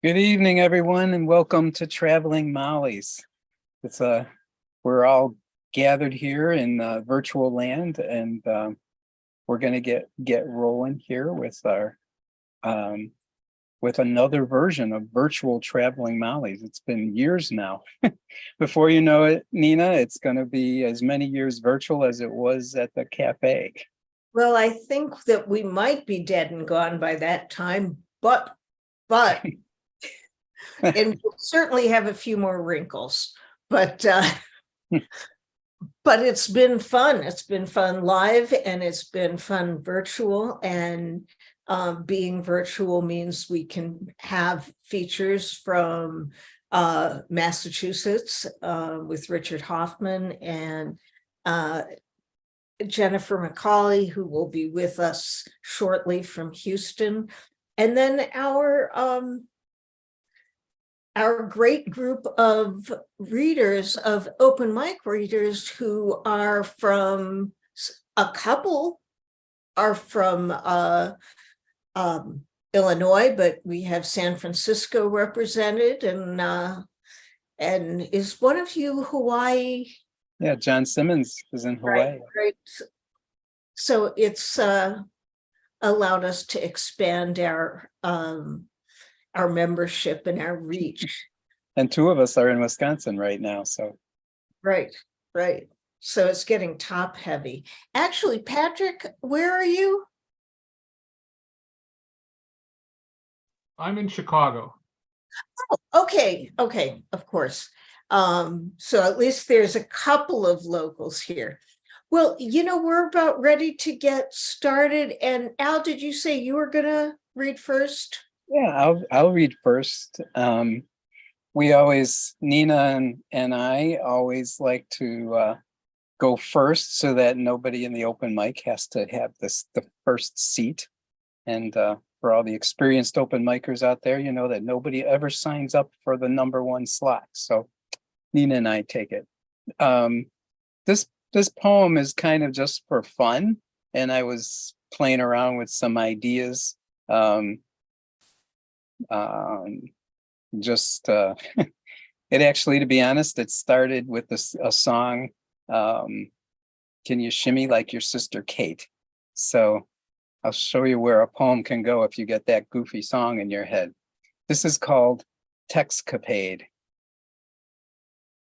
Good evening, everyone, and welcome to Traveling Mollies. It's we're all gathered here in virtual land, and we're going to get rolling here with our with another version of virtual Traveling Mollies. It's been years now. Before you know it, Nina, it's going to be as many years virtual as it was at the cafe. Well, I think that we might be dead and gone by that time, but and we'll certainly have a few more wrinkles. But but it's been fun. It's been fun live, and it's been fun virtual. And being virtual means we can have features from Massachusetts with Richard Hoffman and Jennifer McCauley, who will be with us shortly from Houston, and then our great group of readers, of open mic readers, who are from a couple are from Illinois, but we have San Francisco represented, and is one of you Hawaii? Yeah, John Simmons is in Hawaii. Right. So it's allowed us to expand our membership and our reach. And two of us are in Wisconsin right now, so. Right. So it's getting top heavy. Actually, Patrick, where are you? I'm in Chicago. Oh, okay, of course. So at least there's a couple of locals here. Well, we're about ready to get started. And Al, did you say you were gonna read first? Yeah, I'll read first. We always, Nina and I always like to go first so that nobody in the open mic has to have the first seat. And for all the experienced open micers out there, you know that nobody ever signs up for the number one slot. So Nina and I take it. This poem is kind of just for fun, and I was playing around with some ideas. It actually, to be honest, it started with a song, Can You Shimmy Like Your Sister Kate? So I'll show you where a poem can go if you get that goofy song in your head. This is called Texcapade.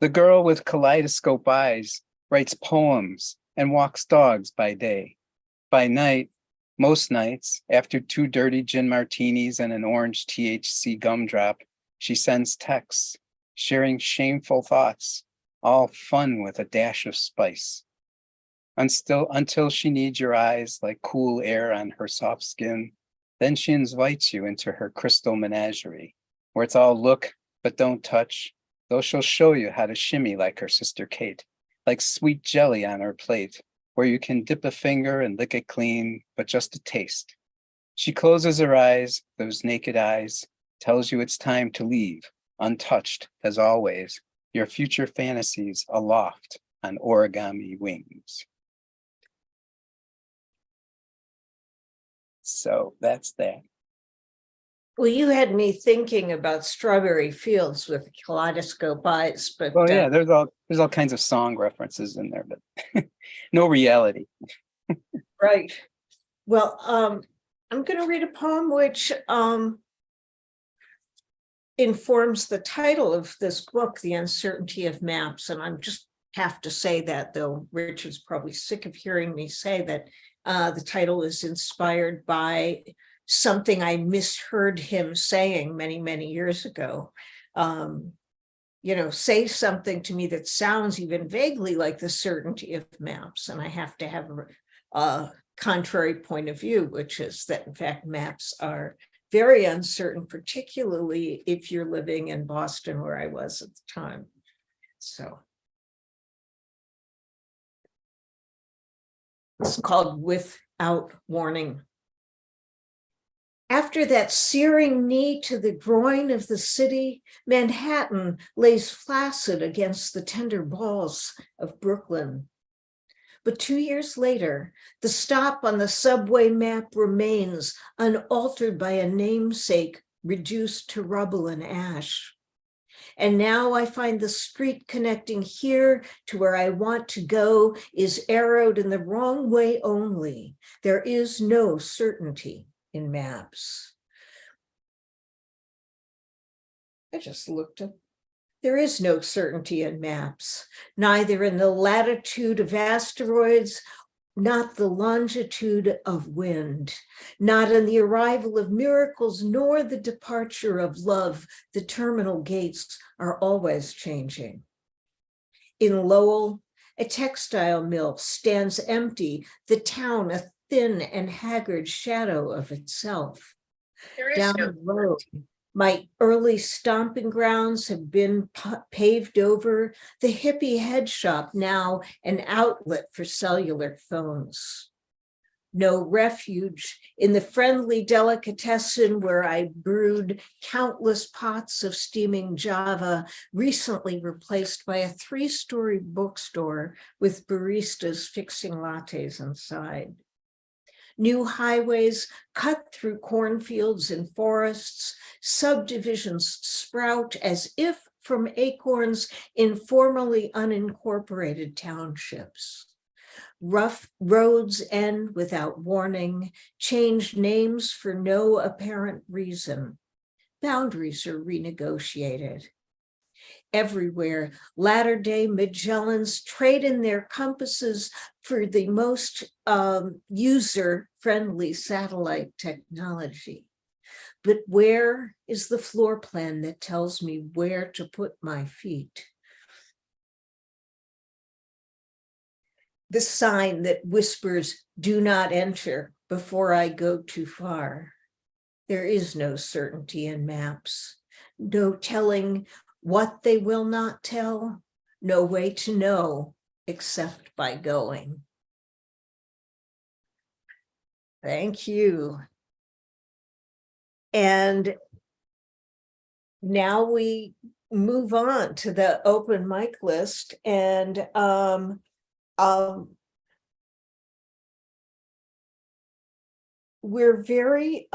The girl with kaleidoscope eyes writes poems and walks dogs by day. By night, most nights, after 2 dirty gin martinis and an orange THC gumdrop, she sends texts, sharing shameful thoughts, all fun with a dash of spice. Until she needs your eyes like cool air on her soft skin, then she invites you into her crystal menagerie, where it's all look but don't touch, though she'll show you how to shimmy like her sister Kate, like sweet jelly on her plate, where you can dip a finger and lick it clean, but just a taste. She closes her eyes, those naked eyes, tells you it's time to leave, untouched, as always, your future fantasies aloft on origami wings. So that's that. Well, you had me thinking about strawberry fields with kaleidoscope eyes, but well, yeah, there's all kinds of song references in there, but no reality. Right. Well, I'm going to read a poem which informs the title of this book, The Uncertainty of Maps. And I'm just have to say that, though Richard's probably sick of hearing me say that, the title is inspired by something I misheard him saying many, many years ago. Say something to me that sounds even vaguely like the certainty of maps, and I have to have a contrary point of view, which is that, in fact, maps are very uncertain, particularly if you're living in Boston, where I was at the time. So it's called Without Warning. After that searing knee to the groin of the city, Manhattan lays flaccid against the tender balls of Brooklyn. But 2 years later, the stop on the subway map remains unaltered by a namesake reduced to rubble and ash. And now I find the street connecting here to where I want to go is arrowed in the wrong way only. There is no certainty in maps. I just looked up. There is no certainty in maps, neither in the latitude of asteroids, not the longitude of wind, not in the arrival of miracles, nor the departure of love. The terminal gates are always changing. In Lowell, a textile mill stands empty, the town a thin and haggard shadow of itself. Down the road, my early stomping grounds have been paved over, the hippie head shop now an outlet for cellular phones. No refuge in the friendly delicatessen where I brewed countless pots of steaming Java, recently replaced by a 3-story bookstore with baristas fixing lattes inside. New highways cut through cornfields and forests, subdivisions sprout as if from acorns in formerly unincorporated townships. Rough roads end without warning, change names for no apparent reason. Boundaries are renegotiated. Everywhere, latter-day Magellans trade in their compasses for the most user-friendly satellite technology. But where is the floor plan that tells me where to put my feet? The sign that whispers, "Do not enter," before I go too far. There is no certainty in maps, no telling what they will not tell, no way to know except by going. Thank you. And now we move on to the open mic list, and we're very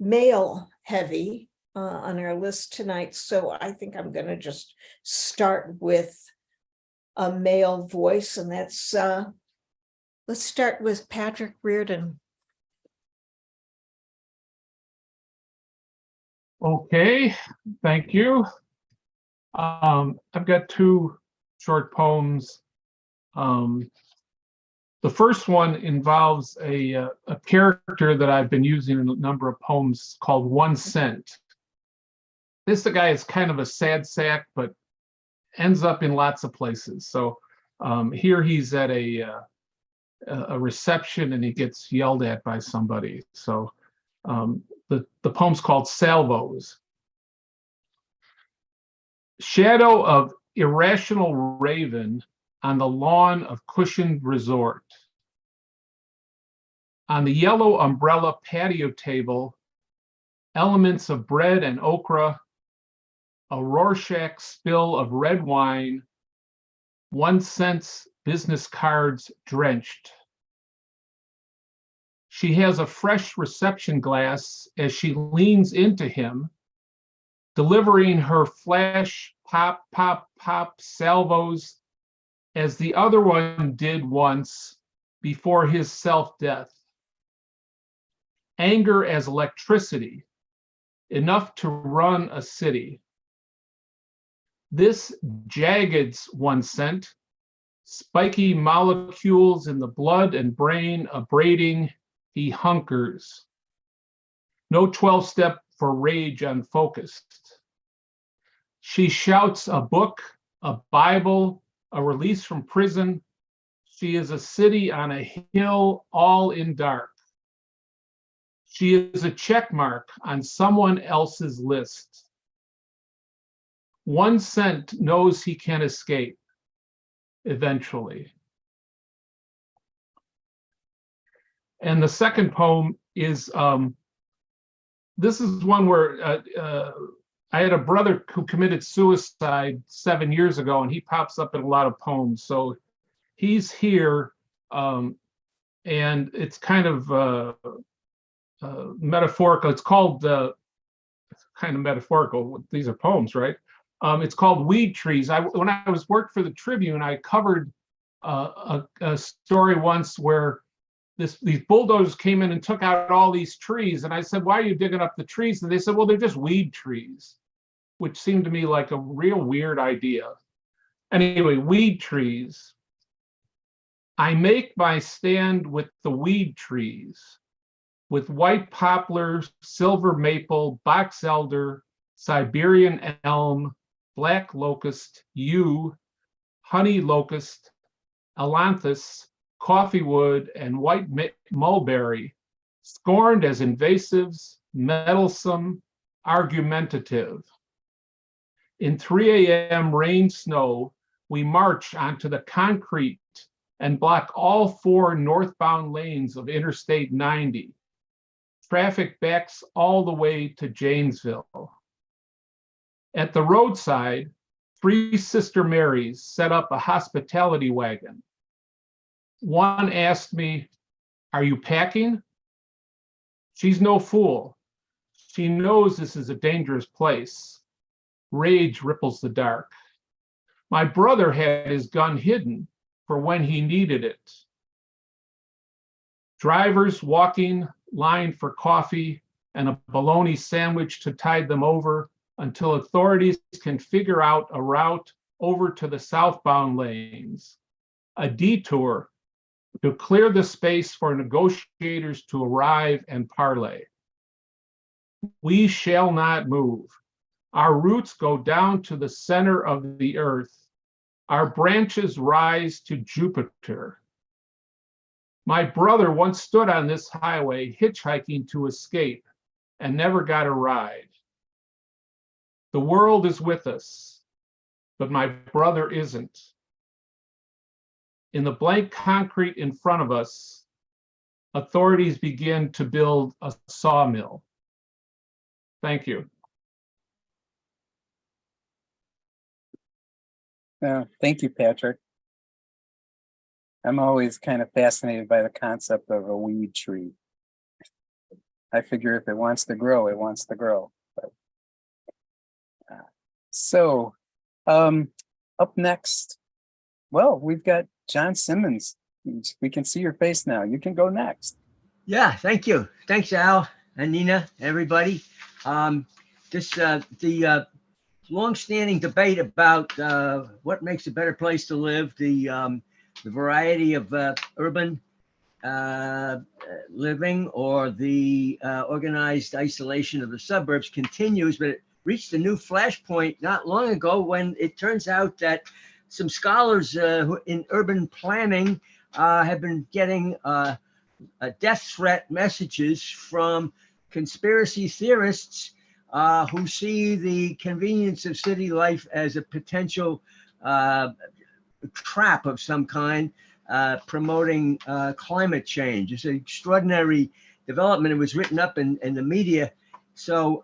male heavy on our list tonight, so I think I'm going to just start with a male voice, and that's let's start with Patrick Reardon. Okay, thank you. I've got 2 short poems. The first one involves a character that I've been using in a number of poems called 1 Cent. This guy is kind of a sad sack, but ends up in lots of places. So here he's at a reception and he gets yelled at by somebody. So the poem's called Salvos. Shadow of irrational raven on the lawn of cushioned resort. On the yellow umbrella patio table, elements of bread and okra, a Rorschach spill of red wine, 1 Cent's business cards drenched. She has a fresh reception glass as she leans into him, delivering her flash pop, pop, pop salvos as the other one did once before his self-death. Anger as electricity, enough to run a city. This jagged's 1 Cent, spiky molecules in the blood and brain abrading, he hunkers. No 12-step for rage unfocused. She shouts a book, a Bible, a release from prison. She is a city on a hill, all in dark. She is a check mark on someone else's list. 1 Cent knows he can escape eventually. And the second poem is, this is one where I had a brother who committed suicide 7 years ago, and he pops up in a lot of poems. So he's here, and it's kind of metaphorical. It's called kind of metaphorical. These are poems, right? It's called Weed Trees. When I worked for the Tribune, I covered a story once where these bulldozers came in and took out all these trees. And I said, why are you digging up the trees? And they said, well, they're just weed trees, which seemed to me like a real weird idea. Anyway, weed trees. I make my stand with the weed trees, with white poplar, silver maple, box elder, Siberian elm, black locust, yew, honey locust, ailanthus, coffeewood, and white mulberry, scorned as invasives, meddlesome, argumentative. In 3 a.m. rain snow, we march onto the concrete and block all 4 northbound lanes of Interstate 90. Traffic backs all the way to Janesville. At the roadside, 3 Sister Marys set up a hospitality wagon. One asked me, "Are you packing?" She's no fool. She knows this is a dangerous place. Rage ripples the dark. My brother had his gun hidden for when he needed it. Drivers walking, lined for coffee and a bologna sandwich to tide them over until authorities can figure out a route over to the southbound lanes. A detour to clear the space for negotiators to arrive and parley. We shall not move. Our roots go down to the center of the earth. Our branches rise to Jupiter. My brother once stood on this highway hitchhiking to escape and never got a ride. The world is with us, but my brother isn't. In the blank concrete in front of us, authorities begin to build a sawmill. Thank you. Thank you, Patrick. I'm always kind of fascinated by the concept of a weed tree. I figure if it wants to grow, it wants to grow. But, so, up next, well, we've got John Simmons. We can see your face now. You can go next. Yeah, thank you. Thanks, Al and Nina, everybody. The longstanding debate about what makes a better place to live, the variety of urban living or the organized isolation of the suburbs continues, but it reached a new flashpoint not long ago when it turns out that some scholars in urban planning have been getting death threat messages from conspiracy theorists who see the convenience of city life as a potential trap of some kind, promoting climate change. It's an extraordinary development. It was written up in the media. So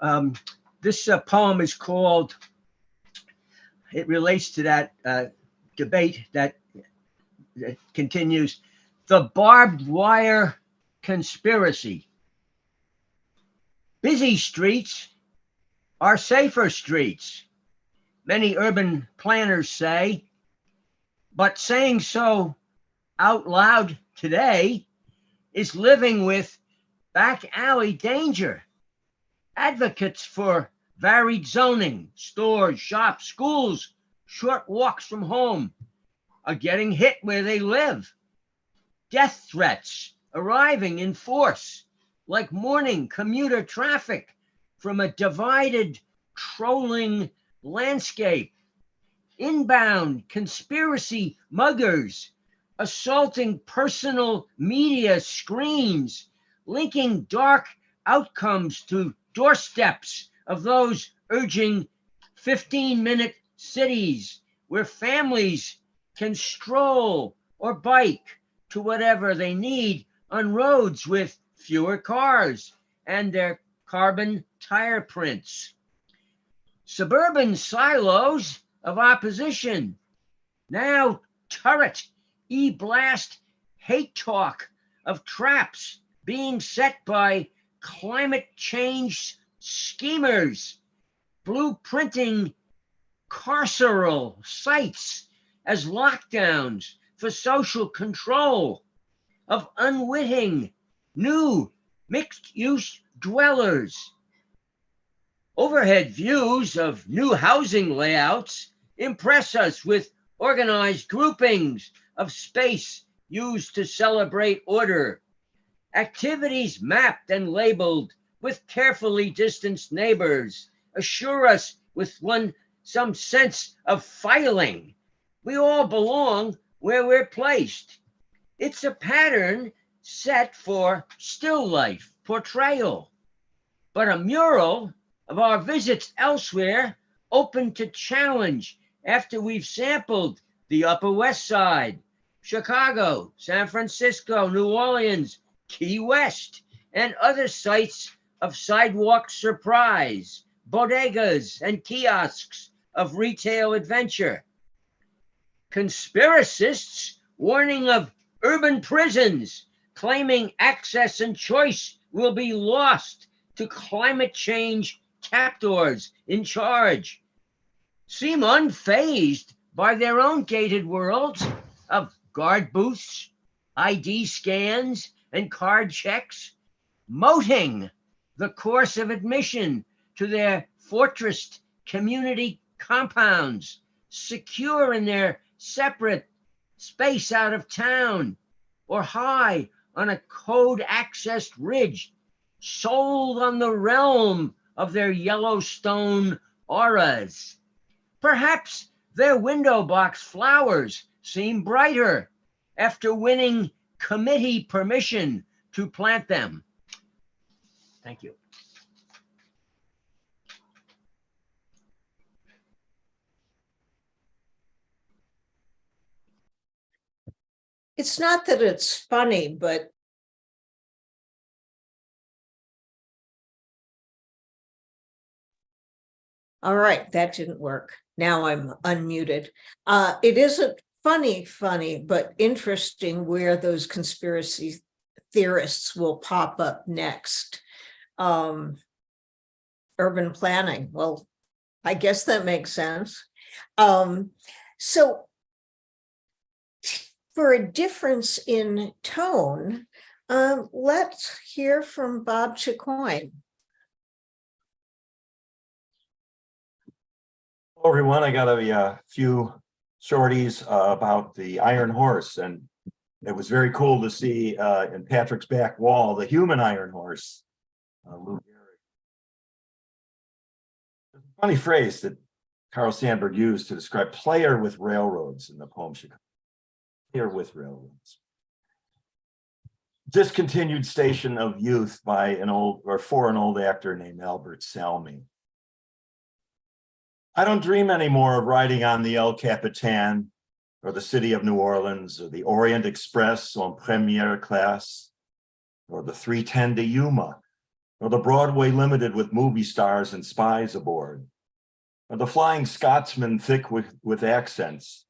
this poem is called, it relates to that debate that continues, The Barbed Wire Conspiracy. Busy streets are safer streets, many urban planners say, but saying so out loud today is living with back alley danger. Advocates for varied zoning, stores, shops, schools, short walks from home are getting hit where they live. Death threats arriving in force, like morning commuter traffic from a divided, trolling landscape. Inbound conspiracy muggers assaulting personal media screens, linking dark outcomes to doorsteps of those urging 15-minute cities where families can stroll or bike to whatever they need on roads with fewer cars and their carbon tire prints. Suburban silos of opposition, now turret, e-blast hate talk of traps being set by climate change schemers, blueprinting carceral sites as lockdowns for social control of unwitting new mixed-use dwellers. Overhead views of new housing layouts impress us with organized groupings of space used to celebrate order. Activities mapped and labeled with carefully distanced neighbors assure us with some sense of filing. We all belong where we're placed. It's a pattern set for still life portrayal, but a mural of our visits elsewhere open to challenge after we've sampled the Upper West Side, Chicago, San Francisco, New Orleans, Key West, and other sites of sidewalk surprise, bodegas and kiosks of retail adventure. Conspiracists warning of urban prisons, claiming access and choice will be lost to climate change captors in charge, seem unfazed by their own gated worlds of guard booths, ID scans, and card checks, moting the course of admission to their fortressed community compounds, secure in their separate space out of town, or high on a code-accessed ridge, sold on the realm of their Yellowstone auras. Perhaps their window box flowers seem brighter after winning committee permission to plant them. Thank you. It's not that it's funny, but all right, that didn't work. Now I'm unmuted. It isn't funny, but interesting where those conspiracy theorists will pop up next. Urban planning. Well, I guess that makes sense. So for a difference in tone, let's hear from Bob Chicoine. Hello, everyone. I got a few shorties about the Iron Horse, and it was very cool to see in Patrick's back wall the human Iron Horse. Lou Gehrig. There's a funny phrase that Carl Sandburg used to describe player with railroads in the poem Chicago. Player with railroads. Discontinued station of youth by an old actor named Albert Salmi. I don't dream anymore of riding on the El Capitan or the City of New Orleans or the Orient Express en première classe or the 310 to Yuma or the Broadway Limited with movie stars and spies aboard or the Flying Scotsman thick with accents.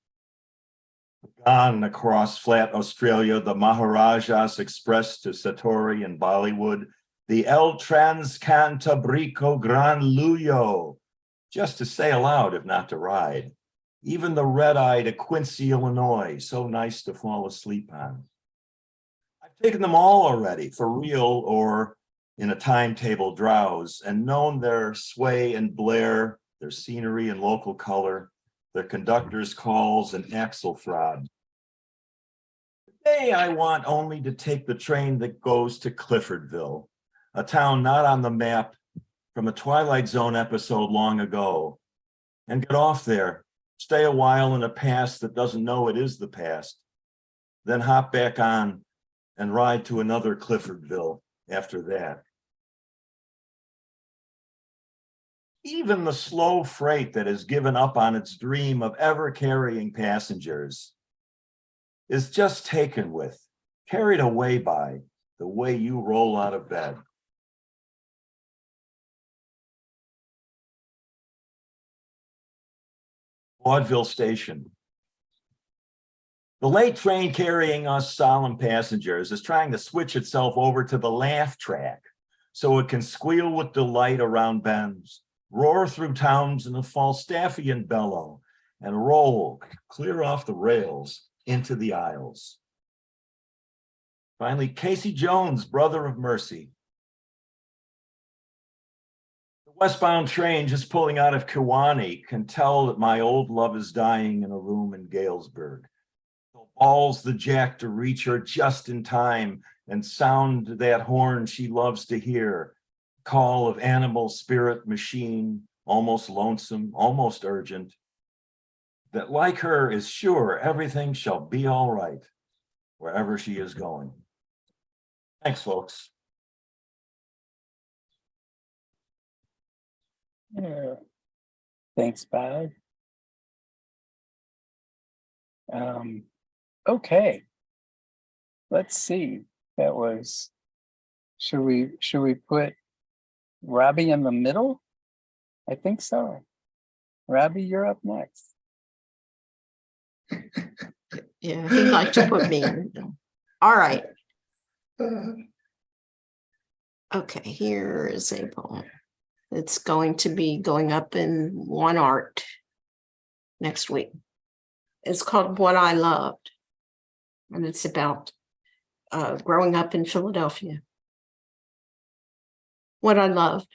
Gone across flat Australia, the Maharajas Express to Satori and Bollywood, the El Transcantabrico Gran Luyo, just to say aloud if not to ride. Even the red-eye to Quincy, Illinois, so nice to fall asleep on. I've taken them all already, for real or in a timetable drowse, and known their sway and blare, their scenery and local color, their conductor's calls and axle throb. Today I want only to take the train that goes to Cliffordville, a town not on the map from a Twilight Zone episode long ago, and get off there, stay a while in a past that doesn't know it is the past, then hop back on and ride to another Cliffordville after that. Even the slow freight that has given up on its dream of ever carrying passengers is just taken with, carried away by the way you roll out of bed. Vaudeville Station. The late train carrying us solemn passengers is trying to switch itself over to the laugh track, so it can squeal with delight around bends, roar through towns in a Falstaffian bellow, and roll clear off the rails into the aisles. Finally, Casey Jones, Brother of Mercy. The westbound train just pulling out of Kewanee can tell that my old love is dying in a room in Galesburg. So balls the jack to reach her just in time and sound that horn she loves to hear. Call of animal, spirit, machine, almost lonesome, almost urgent. That like her is sure everything shall be all right wherever she is going. Thanks, folks. Yeah. Thanks, Bob. Okay. Let's see. That was, should we put Robbie in the middle? I think so. Robbie, you're up next. Yeah, he'd like to put me in. All right. Okay, here is a poem. It's going to be going up in One Art next week. It's called What I Loved, and it's about growing up in Philadelphia. What I loved.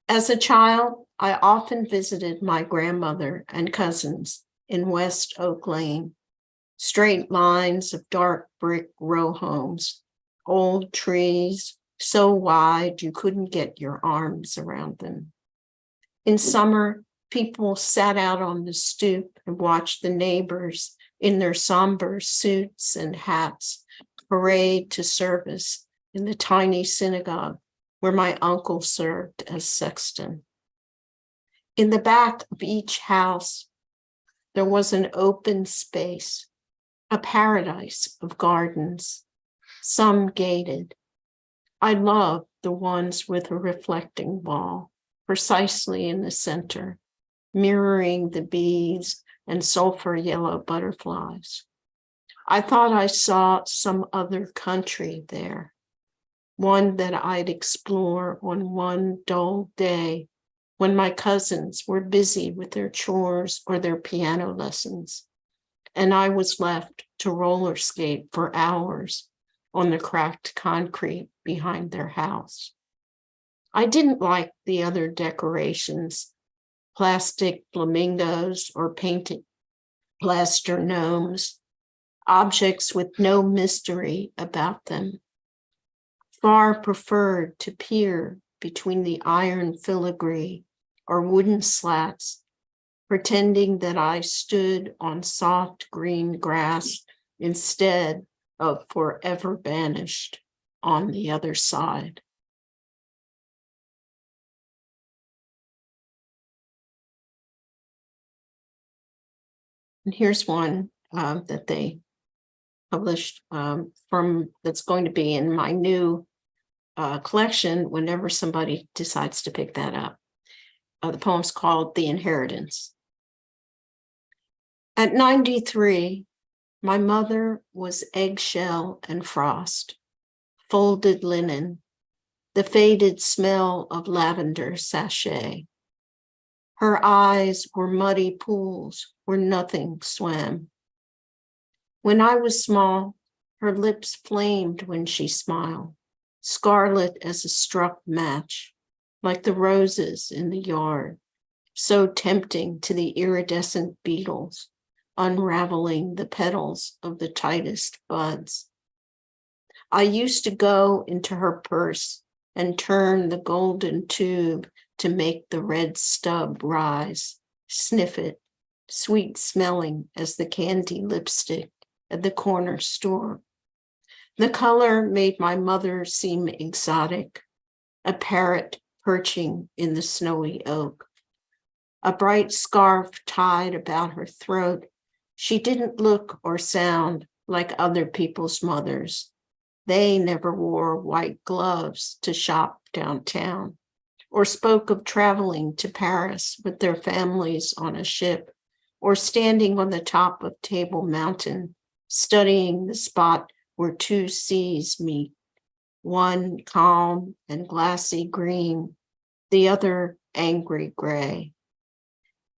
As a child, I often visited my grandmother and cousins in West Oak Lane. Straight lines of dark brick row homes, old trees so wide you couldn't get your arms around them. In summer, people sat out on the stoop and watched the neighbors in their somber suits and hats parade to service in the tiny synagogue where my uncle served as sexton. In the back of each house, there was an open space, a paradise of gardens, some gated. I loved the ones with a reflecting wall, precisely in the center, mirroring the bees and sulfur yellow butterflies. I thought I saw some other country there, one that I'd explore on one dull day when my cousins were busy with their chores or their piano lessons, and I was left to roller skate for hours on the cracked concrete behind their house. I didn't like the other decorations, plastic flamingos or painted plaster gnomes, objects with no mystery about them. Far preferred to peer between the iron filigree or wooden slats, pretending that I stood on soft green grass instead of forever banished on the other side. And here's one that they published from that's going to be in my new collection whenever somebody decides to pick that up. The poem's called The Inheritance. At 93, my mother was eggshell and frost, folded linen, the faded smell of lavender sachet. Her eyes were muddy pools where nothing swam. When I was small, her lips flamed when she smiled, scarlet as a struck match, like the roses in the yard, so tempting to the iridescent beetles, unraveling the petals of the tightest buds. I used to go into her purse and turn the golden tube to make the red stub rise, sniff it, sweet smelling as the candy lipstick at the corner store. The color made my mother seem exotic, a parrot perching in the snowy oak. A bright scarf tied about her throat, she didn't look or sound like other people's mothers. They never wore white gloves to shop downtown or spoke of traveling to Paris with their families on a ship or standing on the top of Table Mountain, studying the spot where two seas meet, one calm and glassy green, the other angry gray.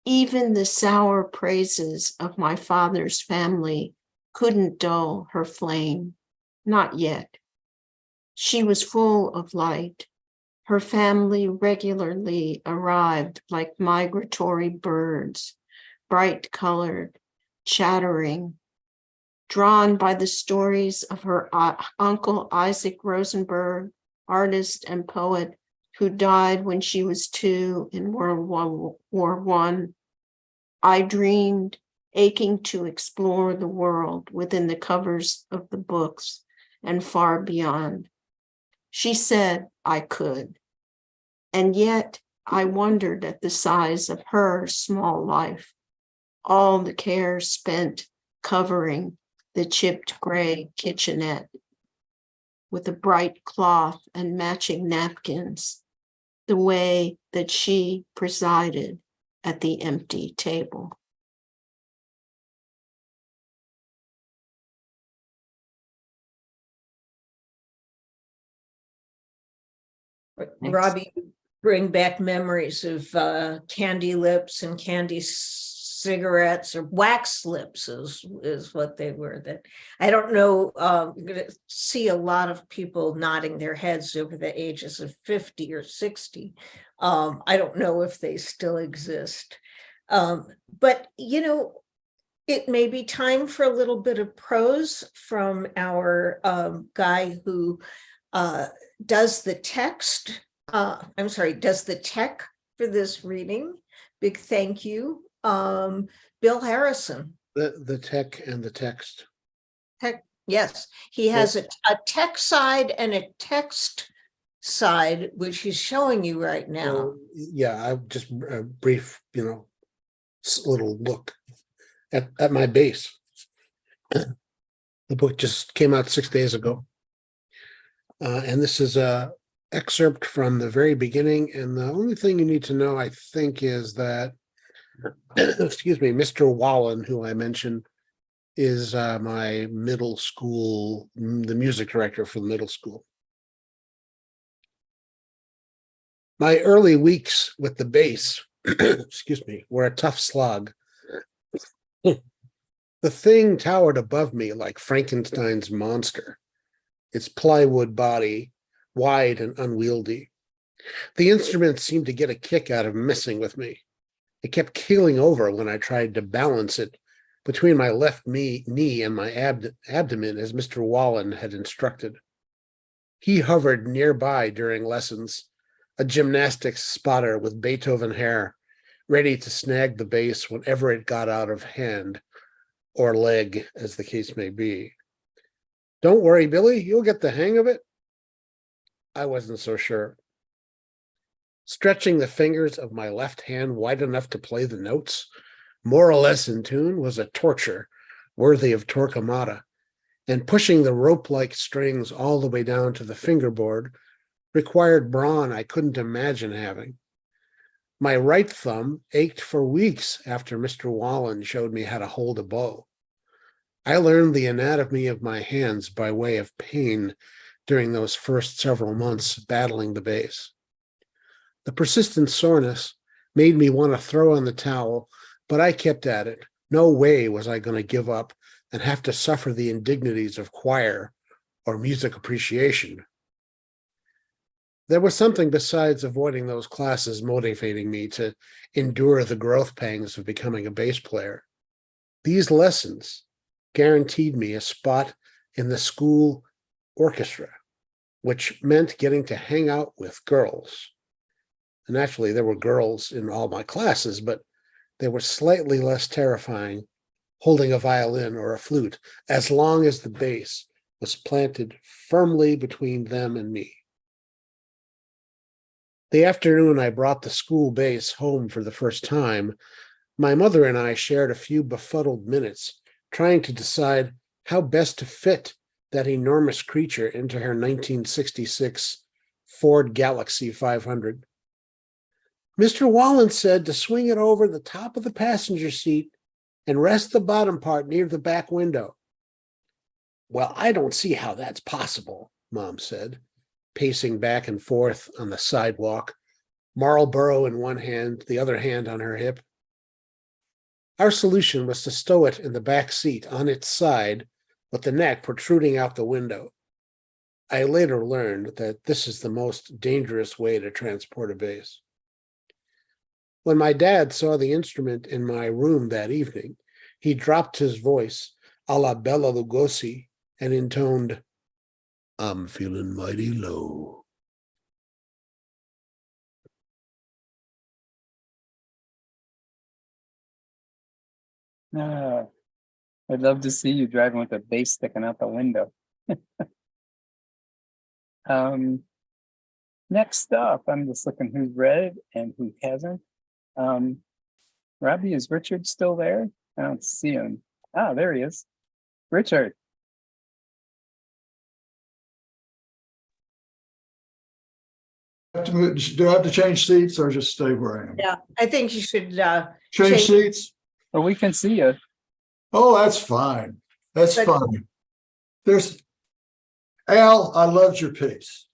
Even the sour praises of my father's family couldn't dull her flame, not yet. She was full of light. Her family regularly arrived like migratory birds, bright colored, chattering, drawn by the stories of her uncle Isaac Rosenberg, artist and poet, who died when she was 2 in World War I. I dreamed, aching to explore the world within the covers of the books and far beyond. She said I could, and yet I wondered at the size of her small life, all the care spent covering the chipped gray kitchenette with a bright cloth and matching napkins, the way that she presided at the empty table. Thanks. Robbie, you bring back memories of candy lips and candy cigarettes, or wax lips is what they were. That I don't know. I'm going to see a lot of people nodding their heads over the ages of 50 or 60. I don't know if they still exist. But, you know, it may be time for a little bit of prose from our guy who does the text. Does the tech for this reading. Big thank you. Bill Harrison. The tech and the text. Tech, yes, he has a tech side and a text side, which he's showing you right now. So, yeah, I just a brief, little look at my base. The book just came out 6 days ago. And this is a excerpt from the very beginning. And the only thing you need to know, I think, is that, excuse me, Mr. Wallen, who I mentioned, is my middle school, the music director for the middle school. My early weeks with the bass, excuse me, were a tough slog. The thing towered above me like Frankenstein's monster, its plywood body wide and unwieldy. The instrument seemed to get a kick out of messing with me. It kept keeling over when I tried to balance it between my left knee and my abdomen, as Mr. Wallen had instructed. He hovered nearby during lessons, a gymnastics spotter with Beethoven hair, ready to snag the bass whenever it got out of hand, or leg, as the case may be. Don't worry, Billy, you'll get the hang of it. I wasn't so sure. Stretching the fingers of my left hand wide enough to play the notes, more or less in tune, was a torture worthy of Torquemada, and pushing the rope-like strings all the way down to the fingerboard required brawn I couldn't imagine having. My right thumb ached for weeks after Mr. Wallen showed me how to hold a bow. I learned the anatomy of my hands by way of pain during those first several months battling the bass. The persistent soreness made me want to throw in the towel, but I kept at it. No way was I going to give up and have to suffer the indignities of choir or music appreciation. There was something besides avoiding those classes motivating me to endure the growth pangs of becoming a bass player. These lessons guaranteed me a spot in the school orchestra, which meant getting to hang out with girls. And actually, there were girls in all my classes, but they were slightly less terrifying holding a violin or a flute, as long as the bass was planted firmly between them and me. The afternoon I brought the school bass home for the first time, my mother and I shared a few befuddled minutes trying to decide how best to fit that enormous creature into her 1966 Ford Galaxie 500. Mr. Wallen said to swing it over the top of the passenger seat and rest the bottom part near the back window. Well, I don't see how that's possible, Mom said. pacing back and forth on the sidewalk, Marlboro in one hand, the other hand on her hip. Our solution was to stow it in the back seat on its side, with the neck protruding out the window. I later learned that this is the most dangerous way to transport a bass. When my dad saw the instrument in my room that evening, he dropped his voice a la Bela Lugosi and intoned, "I'm feeling mighty low." Ah, I'd love to see you driving with a bass sticking out the window. Next up, I'm just looking who's read and who hasn't. Robbie, is Richard still there? I don't see him. Ah, there he is. Richard. Do I have to change seats or just stay where I am? Yeah, I think you should Change seats? Well, we can see you. Oh, that's fine. That's But- fine. Al, I loved your piece.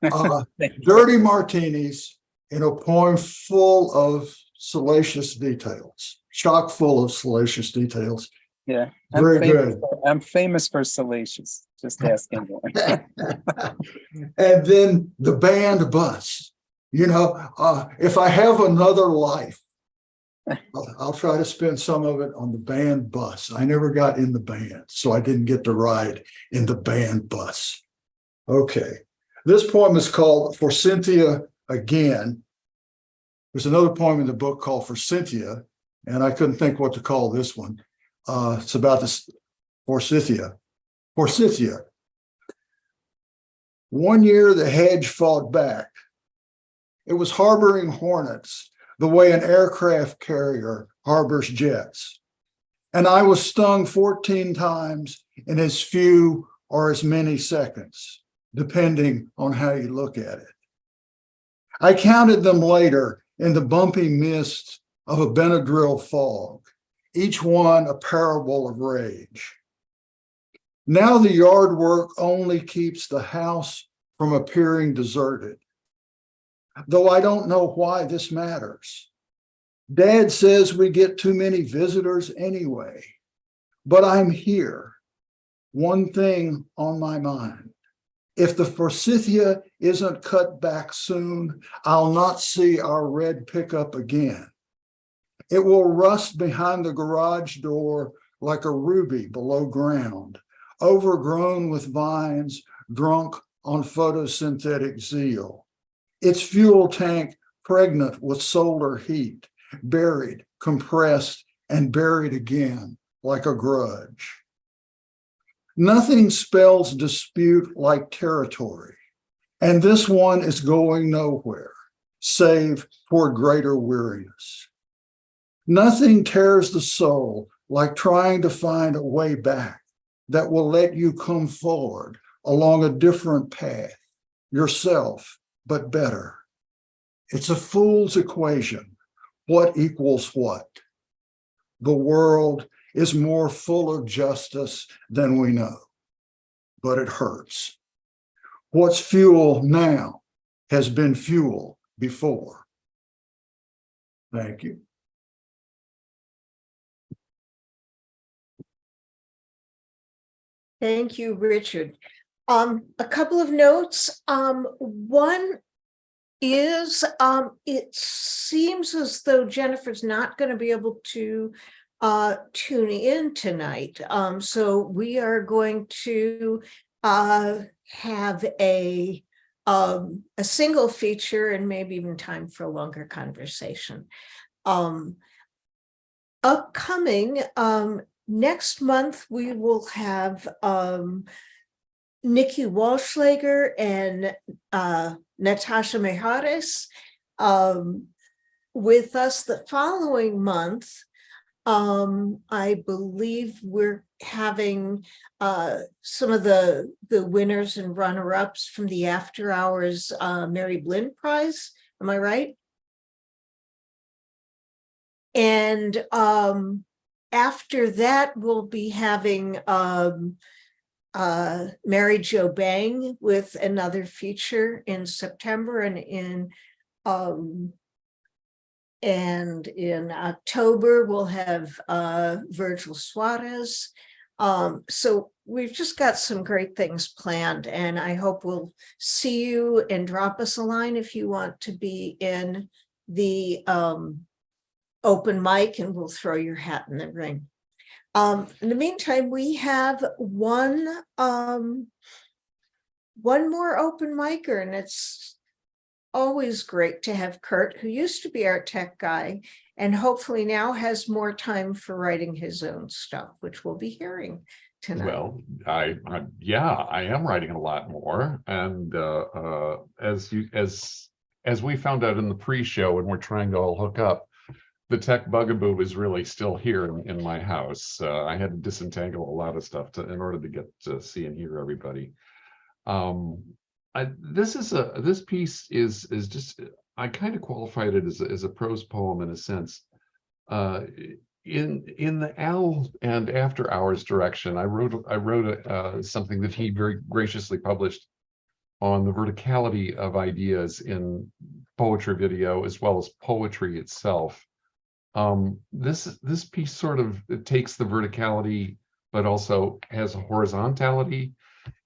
Thank you. Dirty martinis in a poem full of salacious details, chock full of salacious details. Yeah. Very good. I'm famous for salacious. Just ask anyone. And then the band bus. If I have another life, I'll try to spend some of it on the band bus. I never got in the band, so I didn't get to ride in the band bus. Okay. This poem is called For Cynthia Again. There's another poem in the book called For Cynthia, and I couldn't think what to call this one. It's about this Forsythia. Forsythia. One year the hedge fought back. It was harboring hornets the way an aircraft carrier harbors jets. And I was stung 14 times in as few or as many seconds, depending on how you look at it. I counted them later in the bumpy mist of a Benadryl fog, each one a parable of rage. Now the yard work only keeps the house from appearing deserted, though I don't know why this matters. Dad says we get too many visitors anyway, but I'm here. One thing on my mind. If the Forsythia isn't cut back soon, I'll not see our red pickup again. It will rust behind the garage door like a ruby below ground, overgrown with vines, drunk on photosynthetic zeal. Its fuel tank pregnant with solar heat, buried, compressed, and buried again like a grudge. Nothing spells dispute like territory, and this one is going nowhere, save for greater weariness. Nothing tears the soul like trying to find a way back that will let you come forward along a different path, yourself, but better. It's a fool's equation. What equals what? The world is more full of justice than we know, but it hurts. What's fuel now has been fuel before. Thank you. Thank you, Richard. A couple of notes. One is it seems as though Jennifer's not going to be able to tune in tonight. So we are going to have a single feature and maybe even time for a longer conversation. Upcoming next month, we will have Nikki Walschlager and Natasha Mejares with us. The following month, I believe we're having some of the winners and runner-ups from the After Hours Mary Blinn Prize. Am I right? And after that, we'll be having Mary Jo Bang with another feature in September, and in October, we'll have Virgil Suarez. So we've just got some great things planned, and I hope we'll see you and drop us a line if you want to be in the open mic, and we'll throw your hat in the ring. In the meantime, we have one more open micer, and it's always great to have Kurt, who used to be our tech guy, and hopefully now has more time for writing his own stuff, which we'll be hearing tonight. Well, I am writing a lot more, and as we found out in the pre-show, and we're trying to all hook up, the tech bugaboo is really still here in my house. I had to disentangle a lot of stuff in order to get to see and hear everybody. This piece is just, I kind of qualified it as a prose poem in a sense. In the Al and After Hours direction, I wrote something that he very graciously published on the verticality of ideas in poetry video as well as poetry itself. This piece sort of takes the verticality, but also has a horizontality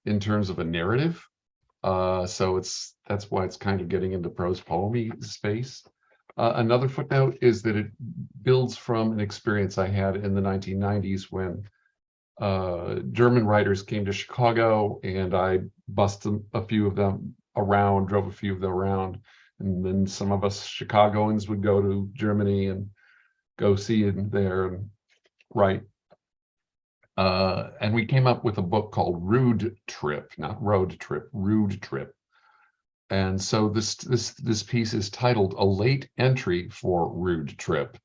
in terms of a narrative. So that's why it's kind of getting into prose poemy space. Another footnote is that it builds from an experience I had in the 1990s when German writers came to Chicago, and I busted a few of them around, drove a few of them around, and then some of us Chicagoans would go to Germany and go see it there and write. And we came up with a book called Rude Trip, not Road Trip, Rude Trip. And so this piece is titled A Late Entry for Rude Trip.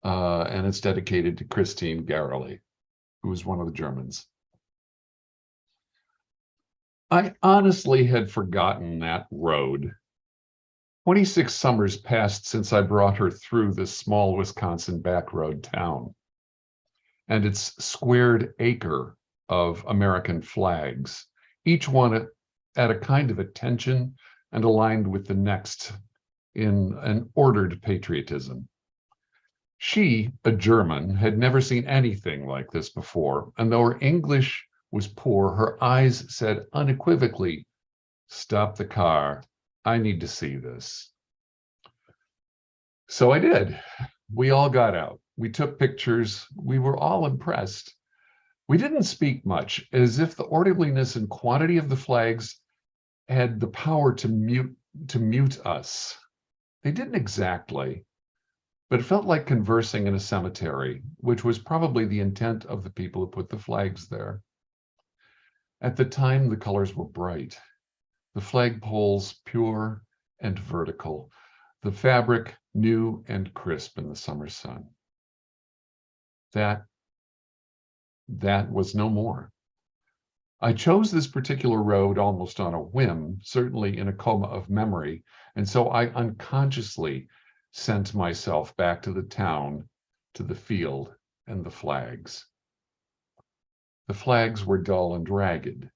And it's dedicated to Christine Garrely, who was one of the Germans. I honestly had forgotten that road. 26 summers passed since I brought her through this small Wisconsin backroad town and its squared acre of American flags, each one at a kind of attention and aligned with the next in an ordered patriotism. She, a German, had never seen anything like this before, and though her English was poor, her eyes said unequivocally, "Stop the car. I need to see this." So I did. We all got out. We took pictures. We were all impressed. We didn't speak much, as if the orderliness and quantity of the flags had the power to mute us. They didn't exactly, but it felt like conversing in a cemetery, which was probably the intent of the people who put the flags there. At the time, the colors were bright, the flagpoles pure and vertical, the fabric new and crisp in the summer sun. That was no more. I chose this particular road almost on a whim, certainly in a coma of memory, and so I unconsciously sent myself back to the town, to the field and the flags. The flags were dull and ragged.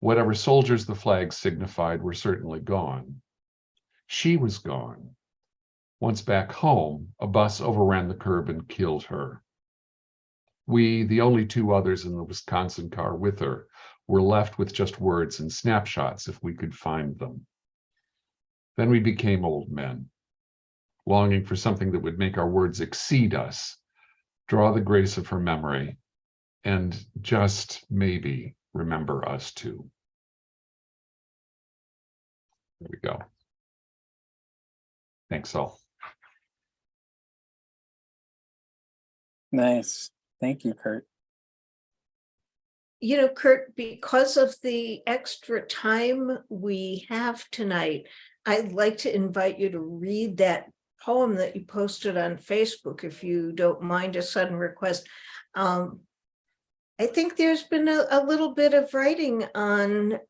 Whatever soldiers the flags signified were certainly gone. She was gone. Once back home, a bus overran the curb and killed her. We, the only two others in the Wisconsin car with her, were left with just words and snapshots if we could find them. Then we became old men, longing for something that would make our words exceed us, draw the grace of her memory, and just maybe remember us too. There we go. Thanks all. Nice. Thank you, Kurt. You know, Kurt, because of the extra time we have tonight, I'd like to invite you to read that poem that you posted on Facebook, if you don't mind a sudden request. I think there's been a little bit of writing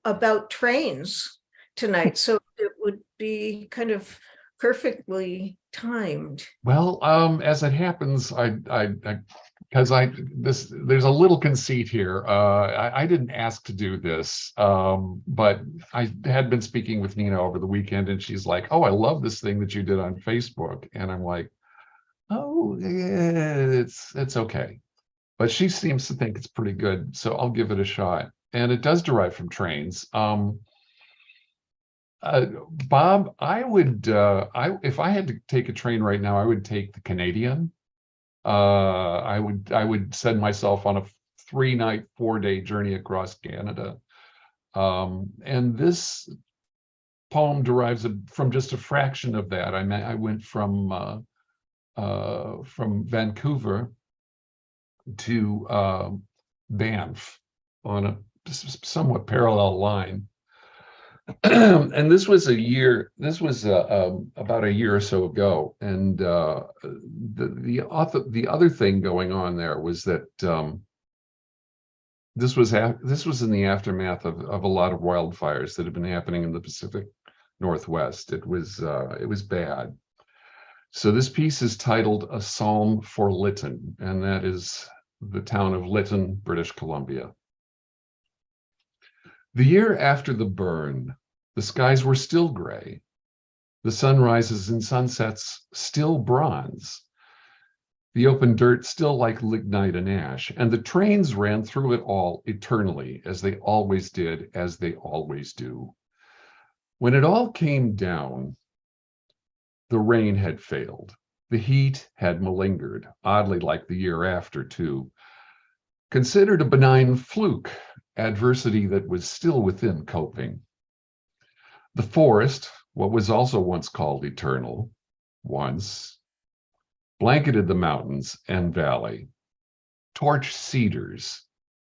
about trains tonight, so it would be kind of perfectly timed. Well, as it happens, I because there's a little conceit here. I didn't ask to do this, but I had been speaking with Nina over the weekend, and she's like, "Oh, I love this thing that you did on Facebook," and I'm like, "Oh, yeah, it's okay." But she seems to think it's pretty good, so I'll give it a shot. And it does derive from trains. Bob, I would, if I had to take a train right now, I would take the Canadian. I would send myself on a 3-night, 4-day journey across Canada. And this poem derives from just a fraction of that. I went from Vancouver to Banff on a somewhat parallel line. And this was about a year or so ago. And the other thing going on there was that this was in the aftermath of a lot of wildfires that have been happening in the Pacific Northwest. It was bad. So this piece is titled "A Psalm for Lytton," and that is the town of Lytton, British Columbia. The year after the burn, the skies were still gray, the sunrises and sunsets still bronze, the open dirt still like lignite and ash, and the trains ran through it all eternally, as they always did, as they always do. When it all came down, the rain had failed. The heat had malingered, oddly like the year after, too. Considered a benign fluke, adversity that was still within coping. The forest, what was also once called eternal, blanketed the mountains and valley, torch cedars,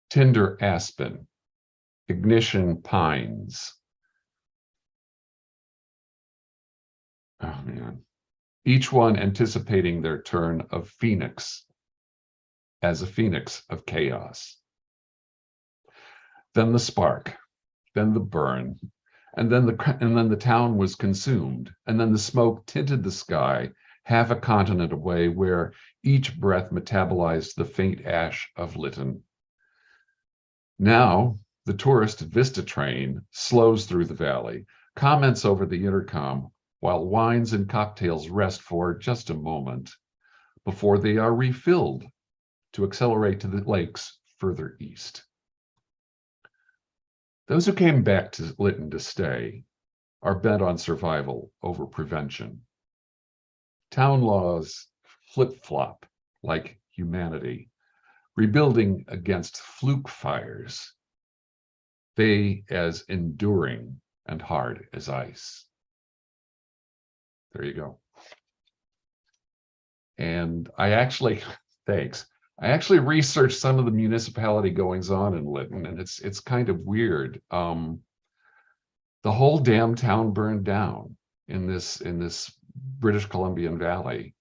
tinder aspen, ignition pines. Oh man, each one anticipating their turn of phoenix, as a phoenix of chaos. Then the spark, then the burn, and then the town was consumed, and then the smoke tinted the sky half a continent away, where each breath metabolized the faint ash of Lytton. Now the tourist Vista train slows through the valley, comments over the intercom, while wines and cocktails rest for just a moment before they are refilled to accelerate to the lakes further east. Those who came back to Lytton to stay are bent on survival over prevention. Town laws flip-flop like humanity, rebuilding against fluke fires, they as enduring and hard as ice. There you go. And thanks. I actually researched some of the municipality goings on in Lytton, and it's kind of weird. The whole damn town burned down in this British Columbian Valley,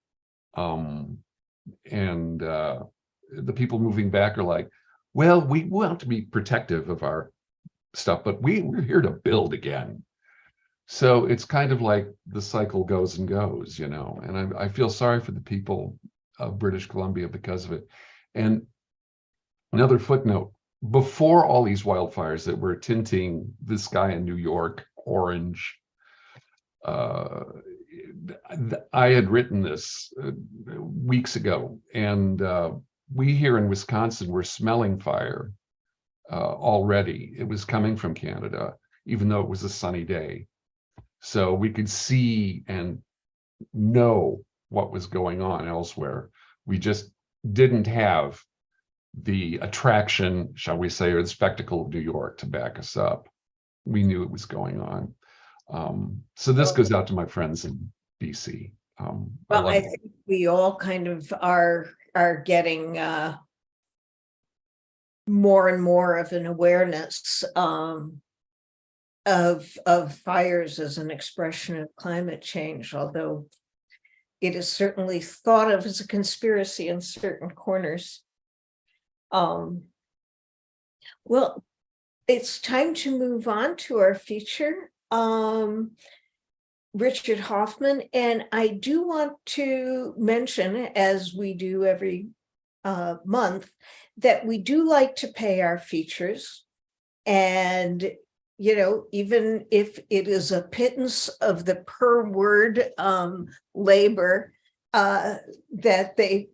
and the people moving back are like, well, we want to be protective of our stuff, but we're here to build again. So it's kind of like the cycle goes and goes, and I feel sorry for the people of British Columbia because of it. And another footnote, before all these wildfires that were tinting the sky in New York orange, I had written this weeks ago, and we here in Wisconsin were smelling fire already. It was coming from Canada, even though it was a sunny day. So we could see and know what was going on elsewhere. We just didn't have the attraction, shall we say, or the spectacle of New York to back us up. We knew it was going on. So this goes out to my friends in BC. I think we all kind of are getting more and more of an awareness of fires as an expression of climate change, although it is certainly thought of as a conspiracy in certain corners. Well, it's time to move on to our feature, Richard Hoffman, and I do want to mention, as we do every month, that we do like to pay our features. And, you know, even if it is a pittance of the per word labor that they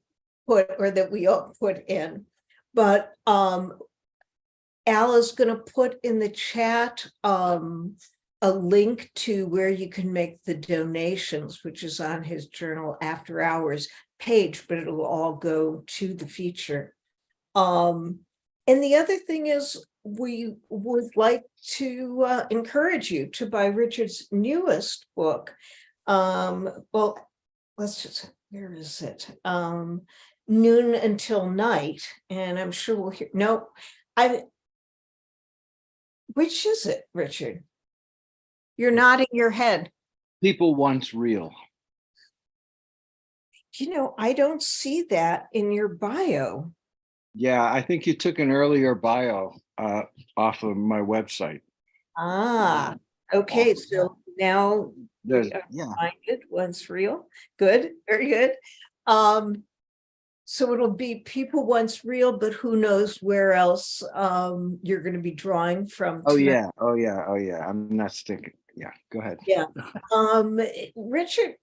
put, or that we all put in. But Al is going to put in the chat a link to where you can make the donations, which is on his Journal After Hours page, but it'll all go to the feature. And the other thing is, we would like to encourage you to buy Richard's newest book. Well, let's just, where is it? Noon Until Night. And I'm sure we'll hear, no, which is it, Richard? You're nodding your head. People Once Real. You know, I don't see that in your bio. Yeah, I think you took an earlier bio off of my website. Ah, okay, so now There's, we yeah, find it once real. Good, very good. So it'll be People Once Real, but who knows where else you're going to be drawing from. oh tonight. yeah, oh yeah, oh yeah. I'm not sticking. Yeah, go ahead. Yeah. Richard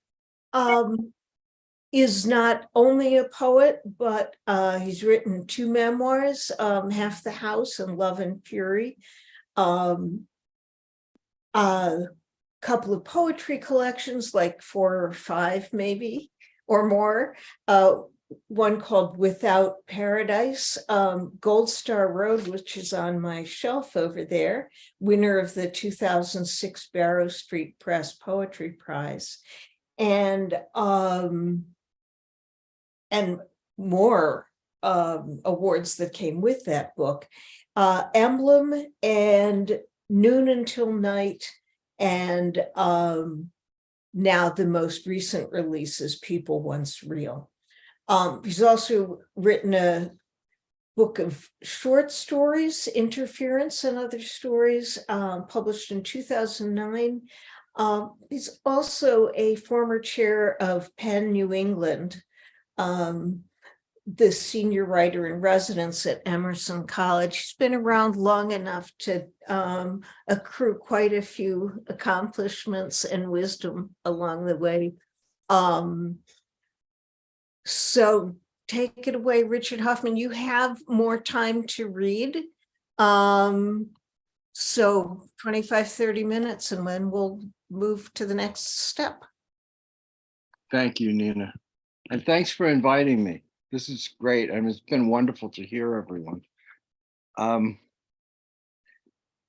is not only a poet, but he's written 2 memoirs, Half the House and Love and Fury. A couple of poetry collections, like 4 or 5 maybe, or more. One called Without Paradise, Gold Star Road, which is on my shelf over there, winner of the 2006 Barrow Street Press Poetry Prize. And more awards that came with that book. Emblem and Noon Until Night, and now the most recent release is People Once Real. He's also written a book of short stories, Interference and Other Stories, published in 2009. He's also a former chair of Penn New England, the senior writer in residence at Emerson College. He's been around long enough to accrue quite a few accomplishments and wisdom along the way. So take it away, Richard Hoffman. You have more time to read. So 25, 30 minutes, and then we'll move to the next step. Thank you, Nina. And thanks for inviting me. This is great. And it's been wonderful to hear everyone.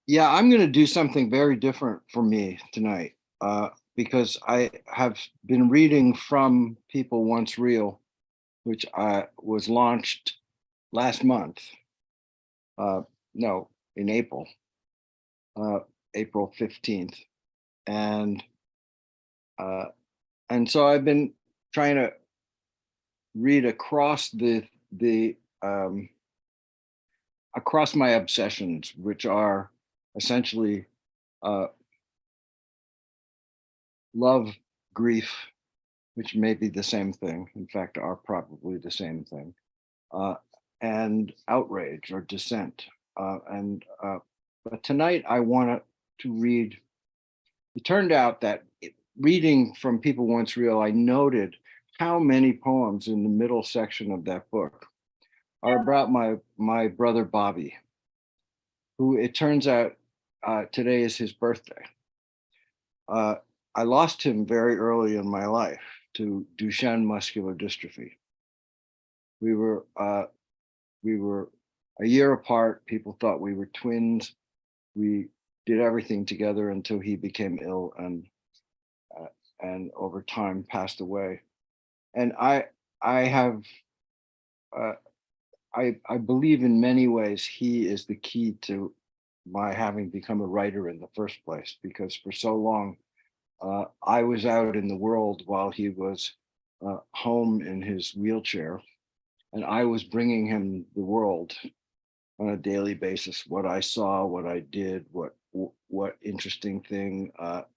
Yeah, I'm going to do something very different for me tonight because I have been reading from People Once Real, which was launched last month. No, in April, April 15th. And so I've been trying to read across across my obsessions, which are essentially love, grief, which may be the same thing, in fact, are probably the same thing, and outrage or dissent. But tonight I wanted to read, it turned out that reading from People Once Real, I noted how many poems in the middle section of that book are about my brother Bobby, who it turns out today is his birthday. I lost him very early in my life to Duchenne muscular dystrophy. We were a year apart. People thought we were twins. We did everything together until he became ill and over time passed away. And I believe in many ways he is the key to my having become a writer in the first place, because for so long I was out in the world while he was home in his wheelchair, and I was bringing him the world on a daily basis, what I saw, what I did, what interesting thing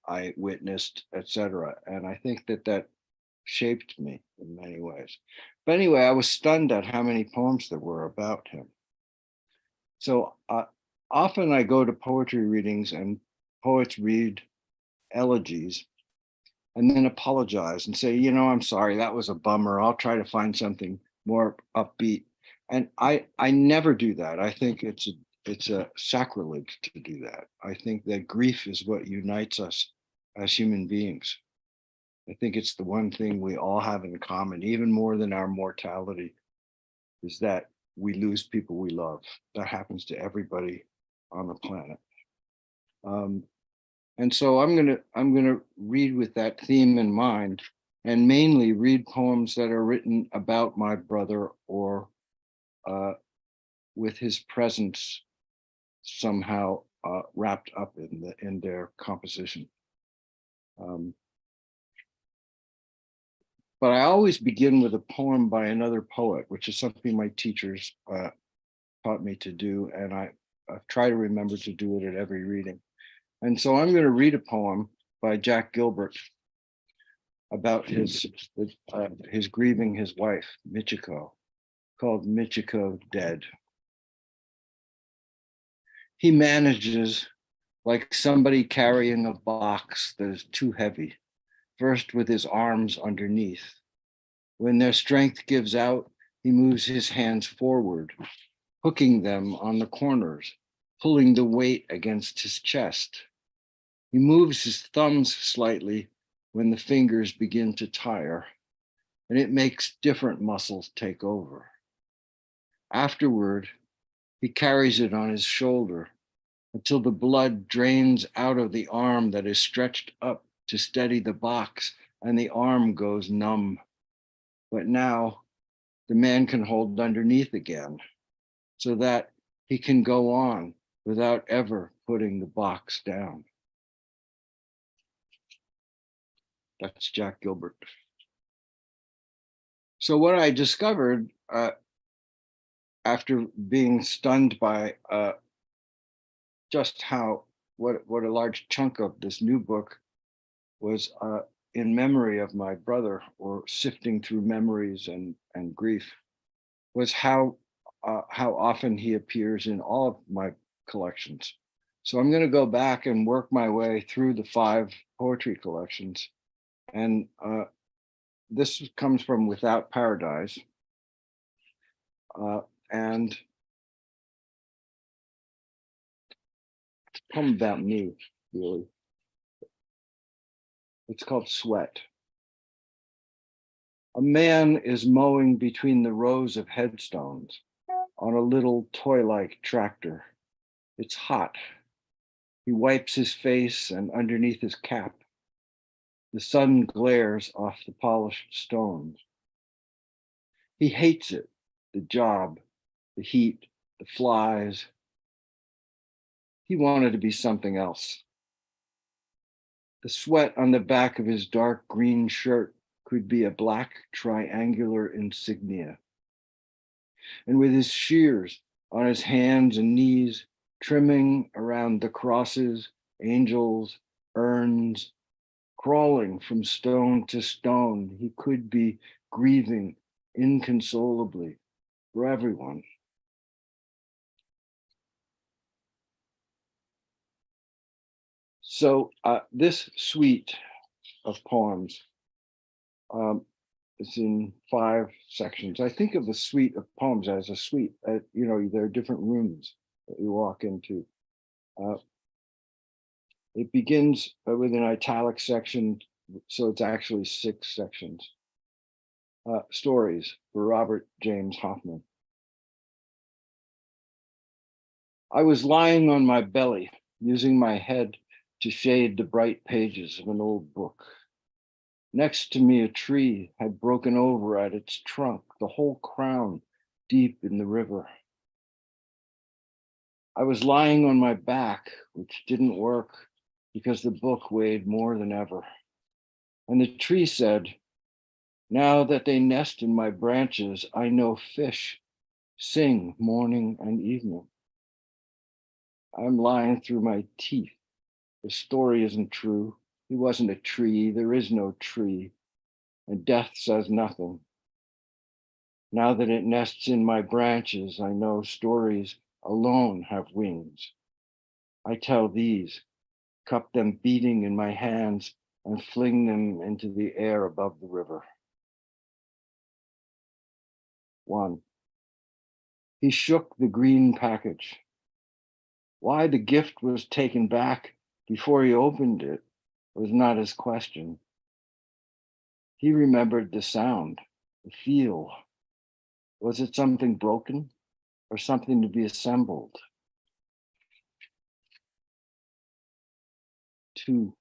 I witnessed, etc. And I think that shaped me in many ways. But anyway, I was stunned at how many poems there were about him. So often I go to poetry readings and poets read elegies and then apologize and say, you know, I'm sorry, that was a bummer. I'll try to find something more upbeat. And I never do that. I think it's a sacrilege to do that. I think that grief is what unites us as human beings. I think it's the one thing we all have in common, even more than our mortality, is that we lose people we love. That happens to everybody on the planet. And so I'm gonna read with that theme in mind, and mainly read poems that are written about my brother or with his presence somehow wrapped up in their composition. But I always begin with a poem by another poet, which is something my teachers taught me to do, and I try to remember to do it at every reading. And so I'm going to read a poem by Jack Gilbert about his grieving his wife, Michiko, called Michiko Dead. He manages like somebody carrying a box that is too heavy, first with his arms underneath. When their strength gives out, he moves his hands forward, hooking them on the corners, pulling the weight against his chest. He moves his thumbs slightly when the fingers begin to tire, and it makes different muscles take over. Afterward, he carries it on his shoulder until the blood drains out of the arm that is stretched up to steady the box, and the arm goes numb. But now the man can hold underneath again so that he can go on without ever putting the box down. That's Jack Gilbert. So what I discovered after being stunned by just what a large chunk of this new book was in memory of my brother, or sifting through memories and grief, was how often he appears in all of my collections. So I'm going to go back and work my way through the 5 poetry collections. And this comes from Without Paradise. And it's a poem about me, really. It's called Sweat. A man is mowing between the rows of headstones on a little toy-like tractor. It's hot. He wipes his face, and underneath his cap, the sun glares off the polished stones. He hates it, the job, the heat, the flies. He wanted to be something else. The sweat on the back of his dark green shirt could be a black triangular insignia. And with his shears on his hands and knees, trimming around the crosses, angels, urns, crawling from stone to stone, he could be grieving inconsolably for everyone. So this suite of poems is in 5 sections. I think of the suite of poems as a suite. You know, there are different rooms that you walk into. It begins with an italic section, so it's actually 6 sections. Stories for Robert James Hoffman. I was lying on my belly, using my head to shade the bright pages of an old book. Next to me, a tree had broken over at its trunk, the whole crown deep in the river. I was lying on my back, which didn't work because the book weighed more than ever. And the tree said, now that they nest in my branches, I know fish sing morning and evening. I'm lying through my teeth. The story isn't true. He wasn't a tree. There is no tree. and death says nothing. Now that it nests in my branches, I know stories alone have wings. I tell these, cup them beating in my hands, and fling them into the air above the river. 1. He shook the green package. Why the gift was taken back before he opened it was not his question. He remembered the sound, the feel. Was it something broken or something to be assembled? 2.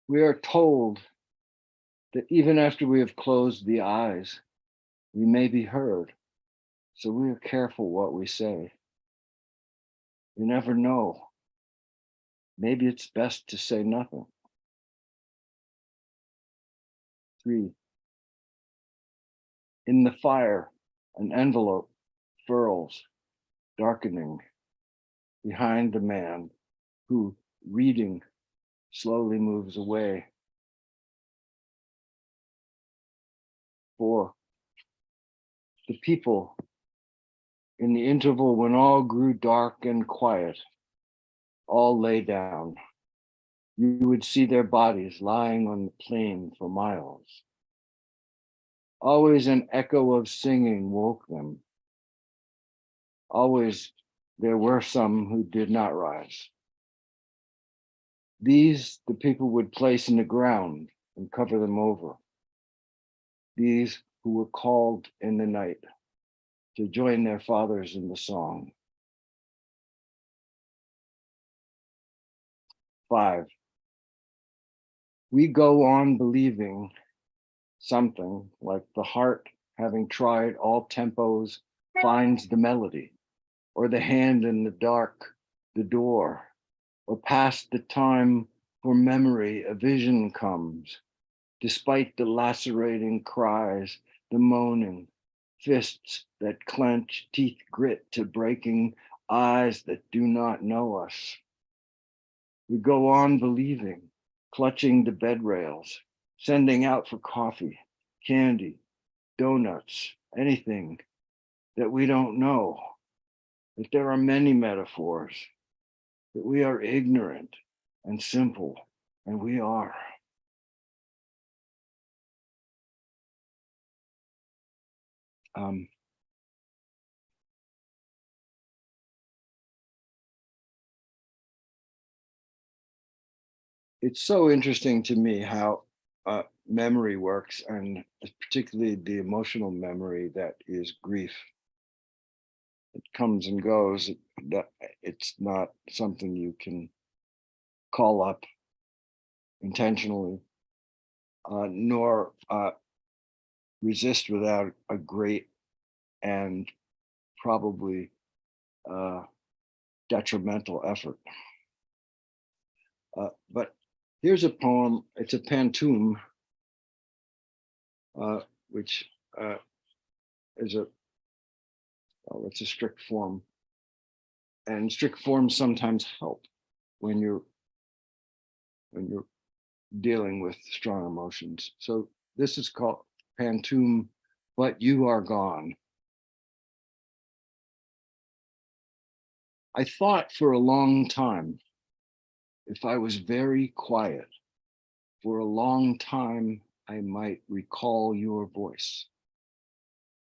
We are told that even after we have closed the eyes, we may be heard. So we are careful what we say. You never know. Maybe it's best to say nothing. 3. In the fire, an envelope furls, darkening behind the man who, reading, slowly moves away. 4. The people, in the interval when all grew dark and quiet, all lay down. You would see their bodies lying on the plain for miles. Always an echo of singing woke them. Always there were some who did not rise. These the people would place in the ground and cover them over. These who were called in the night to join their fathers in the song. 5. We go on believing something like the heart, having tried all tempos, finds the melody, or the hand in the dark, the door, or past the time for memory, a vision comes, despite the lacerating cries, the moaning, fists that clench, teeth grit to breaking, eyes that do not know us. We go on believing, clutching the bed rails, sending out for coffee, candy, donuts, anything that we don't know, that there are many metaphors, that we are ignorant and simple, and we are. It's so interesting to me how memory works, and particularly the emotional memory that is grief. It comes and goes. It's not something you can call up intentionally, nor resist without a great and probably detrimental effort. But here's a poem. It's a pantoum, which is it's a strict form, and strict forms sometimes help when you're dealing with strong emotions. So this is called pantoum, But You Are Gone. I thought for a long time, if I was very quiet, for a long time, I might recall your voice.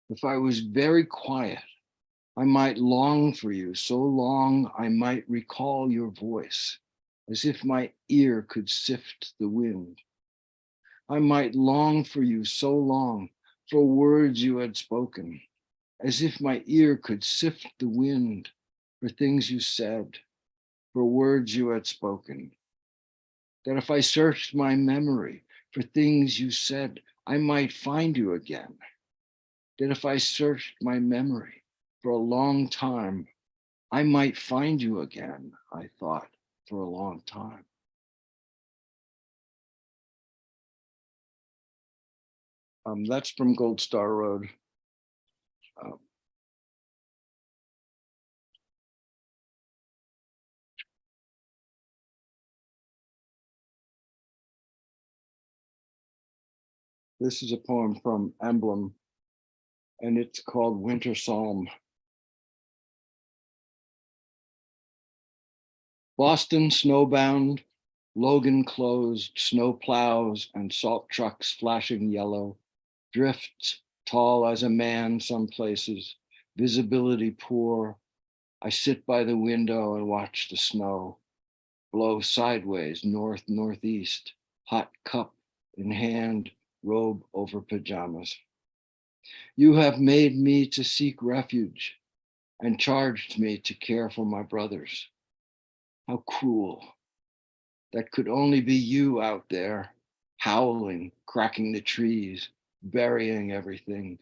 If I was very quiet, I might long for you so long I might recall your voice, as if my ear could sift the wind. I might long for you so long, for words you had spoken, as if my ear could sift the wind, for things you said, for words you had spoken. That if I searched my memory for things you said, I might find you again. That if I searched my memory for a long time, I might find you again, I thought, for a long time. That's from Gold Star Road. This is a poem from Emblem, and it's called Winter Psalm. Boston snowbound, Logan closed, snow plows and salt trucks flashing yellow, drifts tall as a man some places, visibility poor. I sit by the window and watch the snow blow sideways, north, northeast, hot cup in hand, robe over pajamas. You have made me to seek refuge and charged me to care for my brothers. How cruel. That could only be you out there, howling, cracking the trees, burying everything.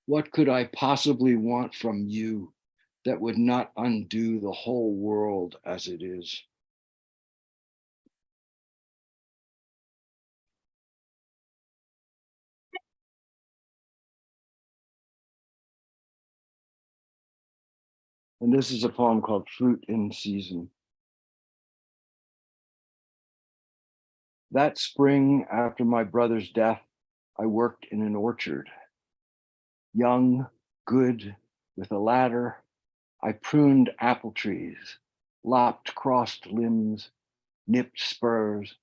What could I possibly want from you that would not undo the whole world as it is? And this is a poem called Fruit in Season. That spring after my brother's death, I worked in an orchard. Young, good, with a ladder, I pruned apple trees, lopped crossed limbs, nipped spurs,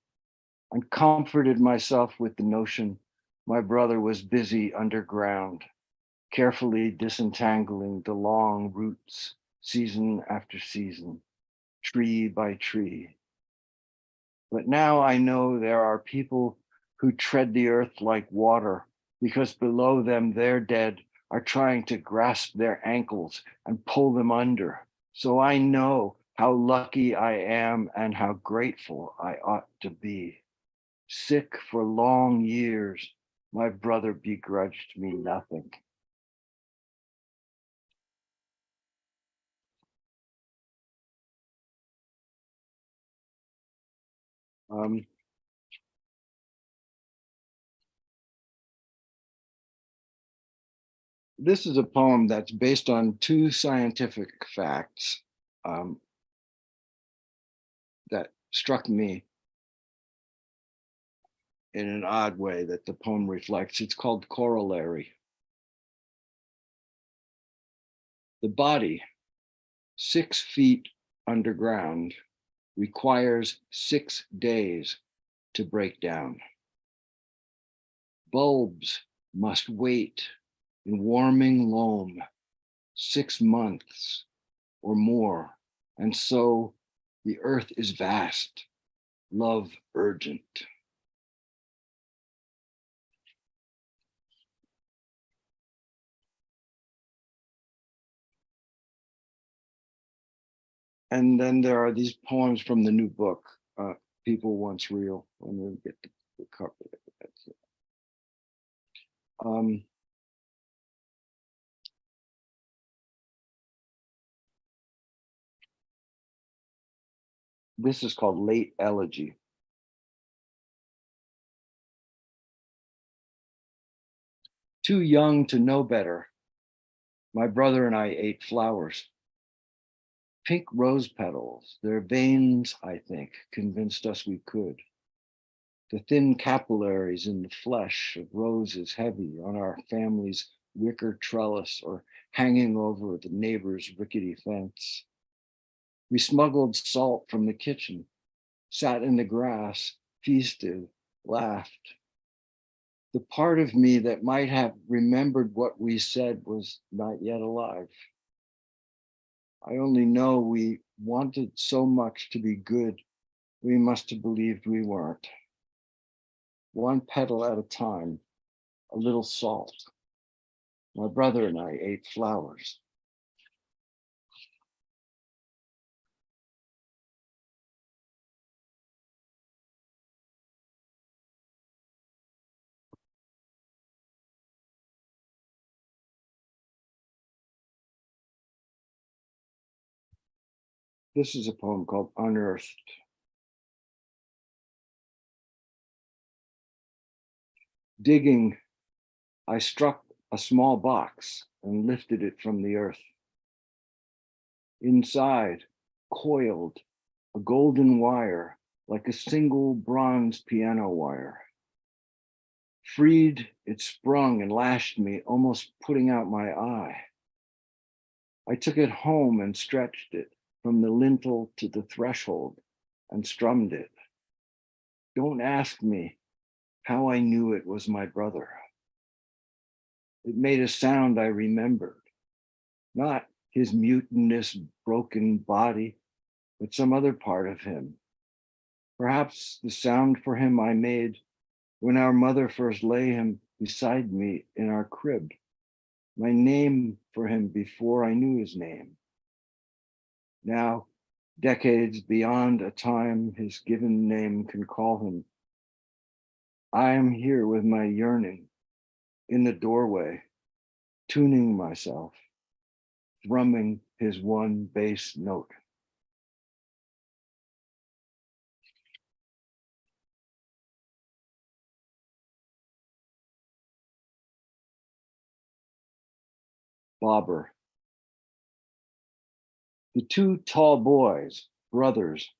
and comforted myself with the notion my brother was busy underground, carefully disentangling the long roots, season after season, tree by tree. But now I know there are people who tread the earth like water because below them their dead are trying to grasp their ankles and pull them under. So I know how lucky I am and how grateful I ought to be. Sick for long years, my brother begrudged me nothing. This is a poem that's based on two scientific facts that struck me in an odd way that the poem reflects. It's called Corollary. The body, 6 feet underground, requires 6 days to break down. Bulbs must wait in warming loam 6 months or more, and so the earth is vast, love urgent. And then there are these poems from the new book, People Once Real. Let me get the cover. That's it. This is called Late Elegy. Too young to know better, my brother and I ate flowers. Pink rose petals, their veins, I think, convinced us we could. The thin capillaries in the flesh of roses heavy on our family's wicker trellis or hanging over the neighbor's rickety fence. We smuggled salt from the kitchen, sat in the grass, feasted, laughed. The part of me that might have remembered what we said was not yet alive. I only know we wanted so much to be good, we must have believed we weren't. One petal at a time, a little salt. My brother and I ate flowers. This is a poem called Unearthed. Digging, I struck a small box and lifted it from the earth. Inside, coiled, a golden wire like a single bronze piano wire. Freed, it sprung and lashed me, almost putting out my eye. I took it home and stretched it from the lintel to the threshold and strummed it. Don't ask me how I knew it was my brother. It made a sound I remembered, not his mutinous, broken body, but some other part of him. Perhaps the sound for him I made when our mother first lay him beside me in our crib. My name for him before I knew his name. Now, decades beyond a time his given name can call him, I am here with my yearning in the doorway, tuning myself, thrumming his one bass note. Bobber. The two tall boys, brothers,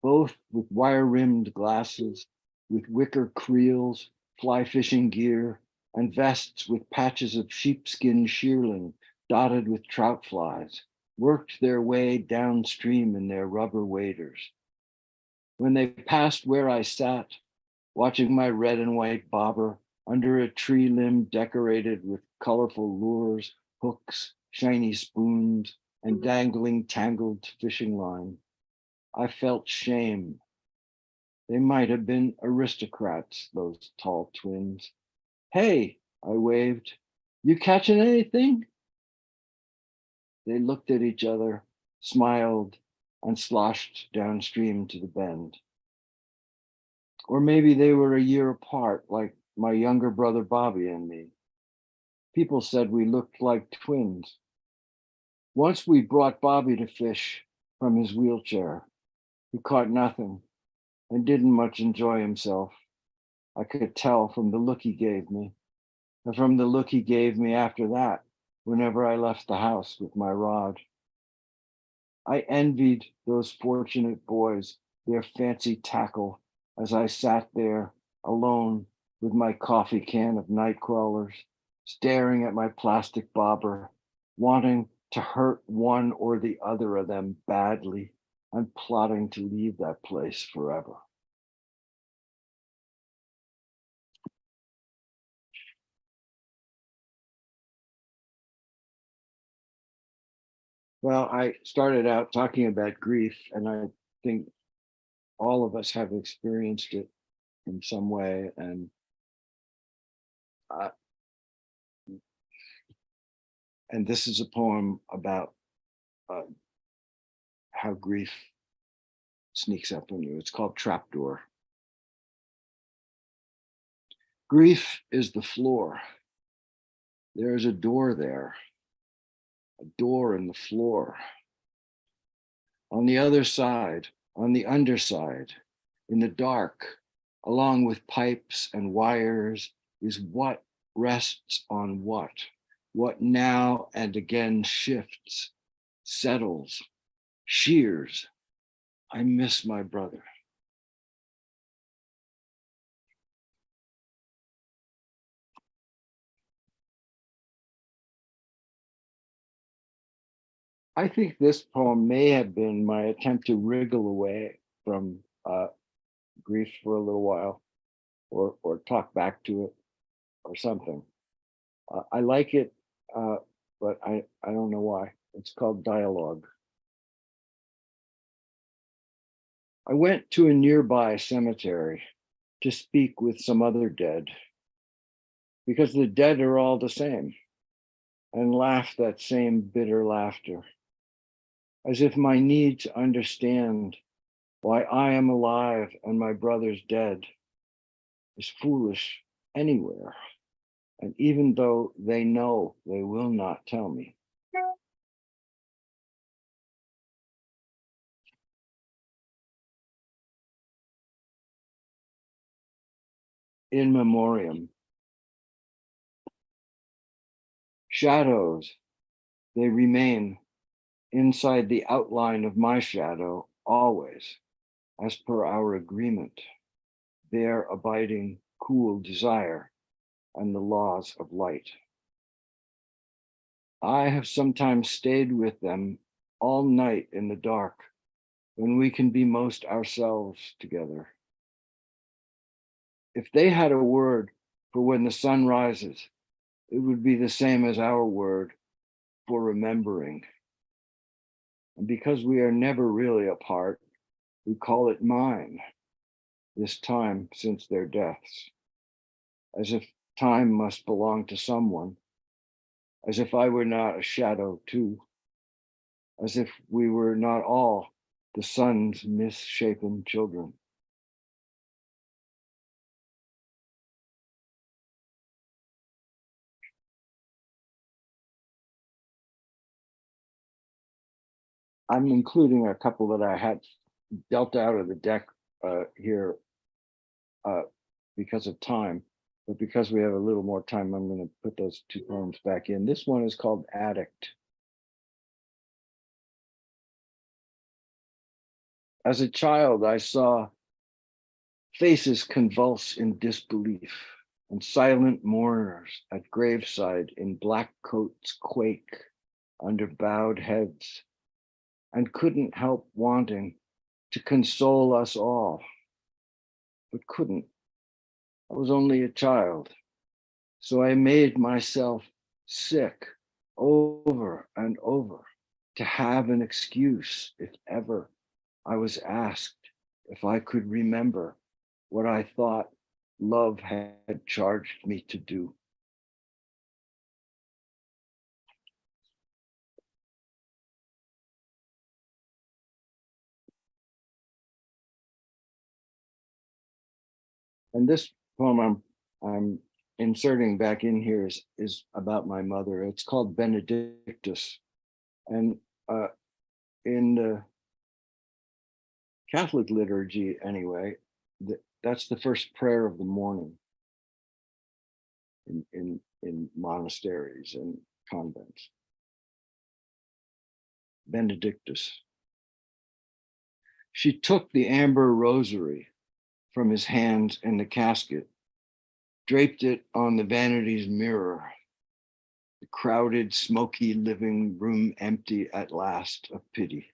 both with wire-rimmed glasses, with wicker creels, fly fishing gear, and vests with patches of sheepskin shearling dotted with trout flies, worked their way downstream in their rubber waders. When they passed where I sat, watching my red and white bobber under a tree limb decorated with colorful lures, hooks, shiny spoons, and dangling tangled fishing line, I felt shame. They might have been aristocrats, those tall twins. Hey, I waved, you catching anything? They looked at each other, smiled, and sloshed downstream to the bend. Or maybe they were a year apart, like my younger brother Bobby and me. People said we looked like twins. Once we brought Bobby to fish from his wheelchair. He caught nothing and didn't much enjoy himself. I could tell from the look he gave me, and from the look he gave me after that, whenever I left the house with my rod. I envied those fortunate boys, their fancy tackle, as I sat there alone with my coffee can of night crawlers, staring at my plastic bobber, wanting to hurt one or the other of them badly, and plotting to leave that place forever. Well, I started out talking about grief, and I think all of us have experienced it in some way. And this is a poem about how grief sneaks up on you. It's called Trapdoor. Grief is the floor. There is a door there, a door in the floor. On the other side, on the underside, in the dark, along with pipes and wires, is what rests on what now and again shifts, settles, shears. I miss my brother. I think this poem may have been my attempt to wriggle away from grief for a little while, or talk back to it, or something. I like it, but I don't know why. It's called Dialogue. I went to a nearby cemetery to speak with some other dead, because the dead are all the same, and laugh that same bitter laughter, as if my need to understand why I am alive and my brother's dead is foolish anywhere. And even though they know, they will not tell me. In memoriam. Shadows, they remain inside the outline of my shadow always, as per our agreement, their abiding cool desire and the laws of light. I have sometimes stayed with them all night in the dark when we can be most ourselves together. If they had a word for when the sun rises, it would be the same as our word for remembering. And because we are never really apart, we call it mine, this time since their deaths, as if time must belong to someone, as if I were not a shadow too, as if we were not all the sun's misshapen children. I'm including a couple that I had dealt out of the deck here because of time, but because we have a little more time, I'm going to put those two poems back in. This one is called Addict. As a child, I saw faces convulse in disbelief, and silent mourners at graveside in black coats quake under bowed heads, and couldn't help wanting to console us all, but couldn't. I was only a child, so I made myself sick over and over to have an excuse if ever I was asked if I could remember what I thought love had charged me to do. And this poem I'm inserting back in here is about my mother. It's called Benedictus. And in the Catholic liturgy, anyway, that's the first prayer of the morning in monasteries and convents. Benedictus. She took the amber rosary from his hands in the casket, draped it on the vanity's mirror, the crowded, smoky living room empty at last of pity.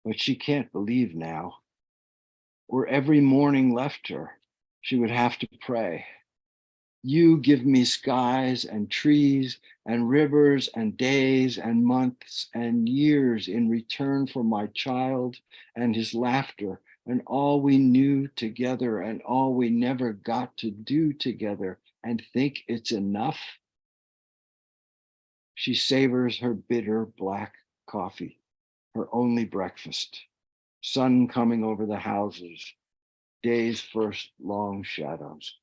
But she can't believe now. Where every morning left her, she would have to pray. You give me skies and trees and rivers and days and months and years in return for my child and his laughter and all we knew together and all we never got to do together, and think it's enough. She savors her bitter black coffee, her only breakfast, sun coming over the houses, day's first long shadows.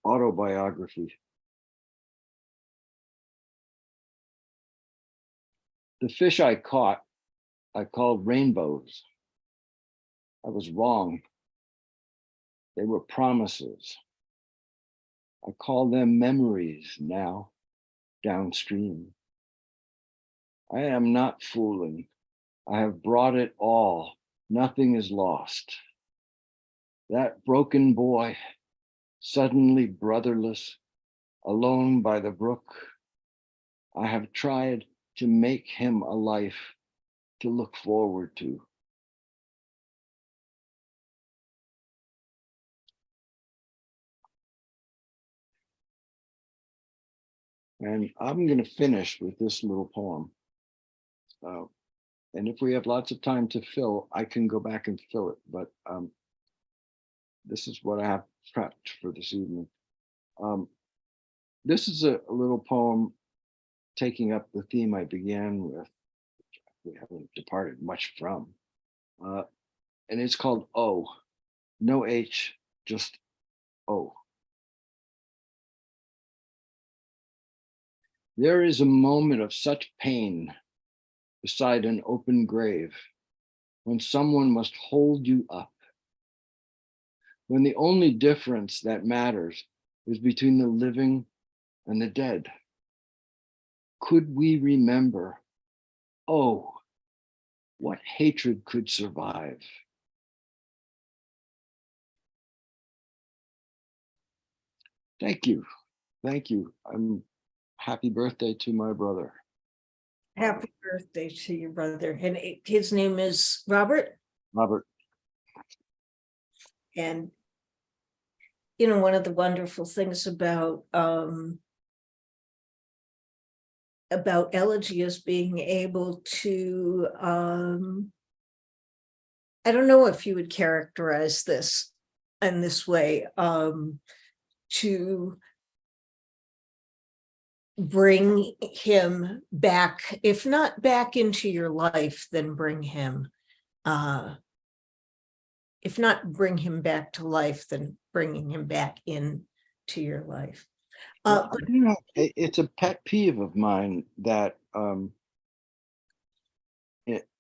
Autobiography. The fish I caught, I called rainbows. I was wrong. They were promises. I call them memories now, downstream. I am not fooling. I have brought it all. Nothing is lost. That broken boy, suddenly brotherless, alone by the brook, I have tried to make him a life to look forward to. And I'm going to finish with this little poem. And if we have lots of time to fill, I can go back and fill it. But this is what I have prepped for this evening. This is a little poem taking up the theme I began with, which we haven't departed much from. And it's called O. No H, just O. There is a moment of such pain beside an open grave when someone must hold you up, when the only difference that matters is between the living and the dead. could we remember, oh, what hatred could survive? Thank you. Thank you. Happy birthday to my brother. Happy birthday to your brother. And his name is Robert. Robert. And, you know, one of the wonderful things about elegy is being able to, I don't know if you would characterize this in this way, to bring him back, if not back into your life, then bring him, if not bring him back to life, then bringing him back into your life. Well, you know, it's a pet peeve of mine that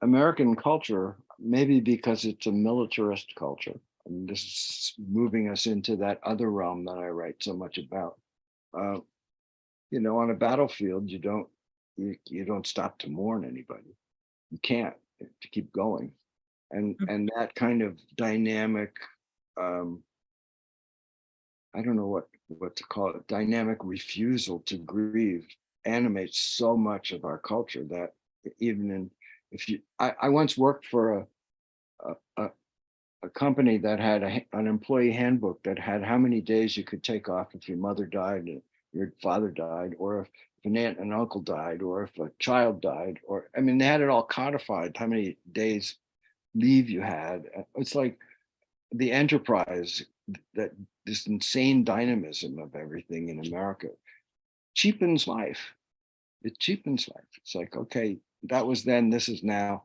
American culture, maybe because it's a militarist culture, and this is moving us into that other realm that I write so much about. You know, on a battlefield, you don't stop to mourn anybody. You can't, to keep going, and that kind of dynamic, I don't know what to call it, dynamic refusal to grieve animates so much of our culture that even in, I once worked for a company that had an employee handbook that had how many days you could take off if your mother died and your father died, or if an aunt and uncle died, or if a child died, or, I mean, they had it all codified, how many days leave you had. It's like the enterprise, that this insane dynamism of everything in America cheapens life. It cheapens life. It's like, okay, that was then, this is now,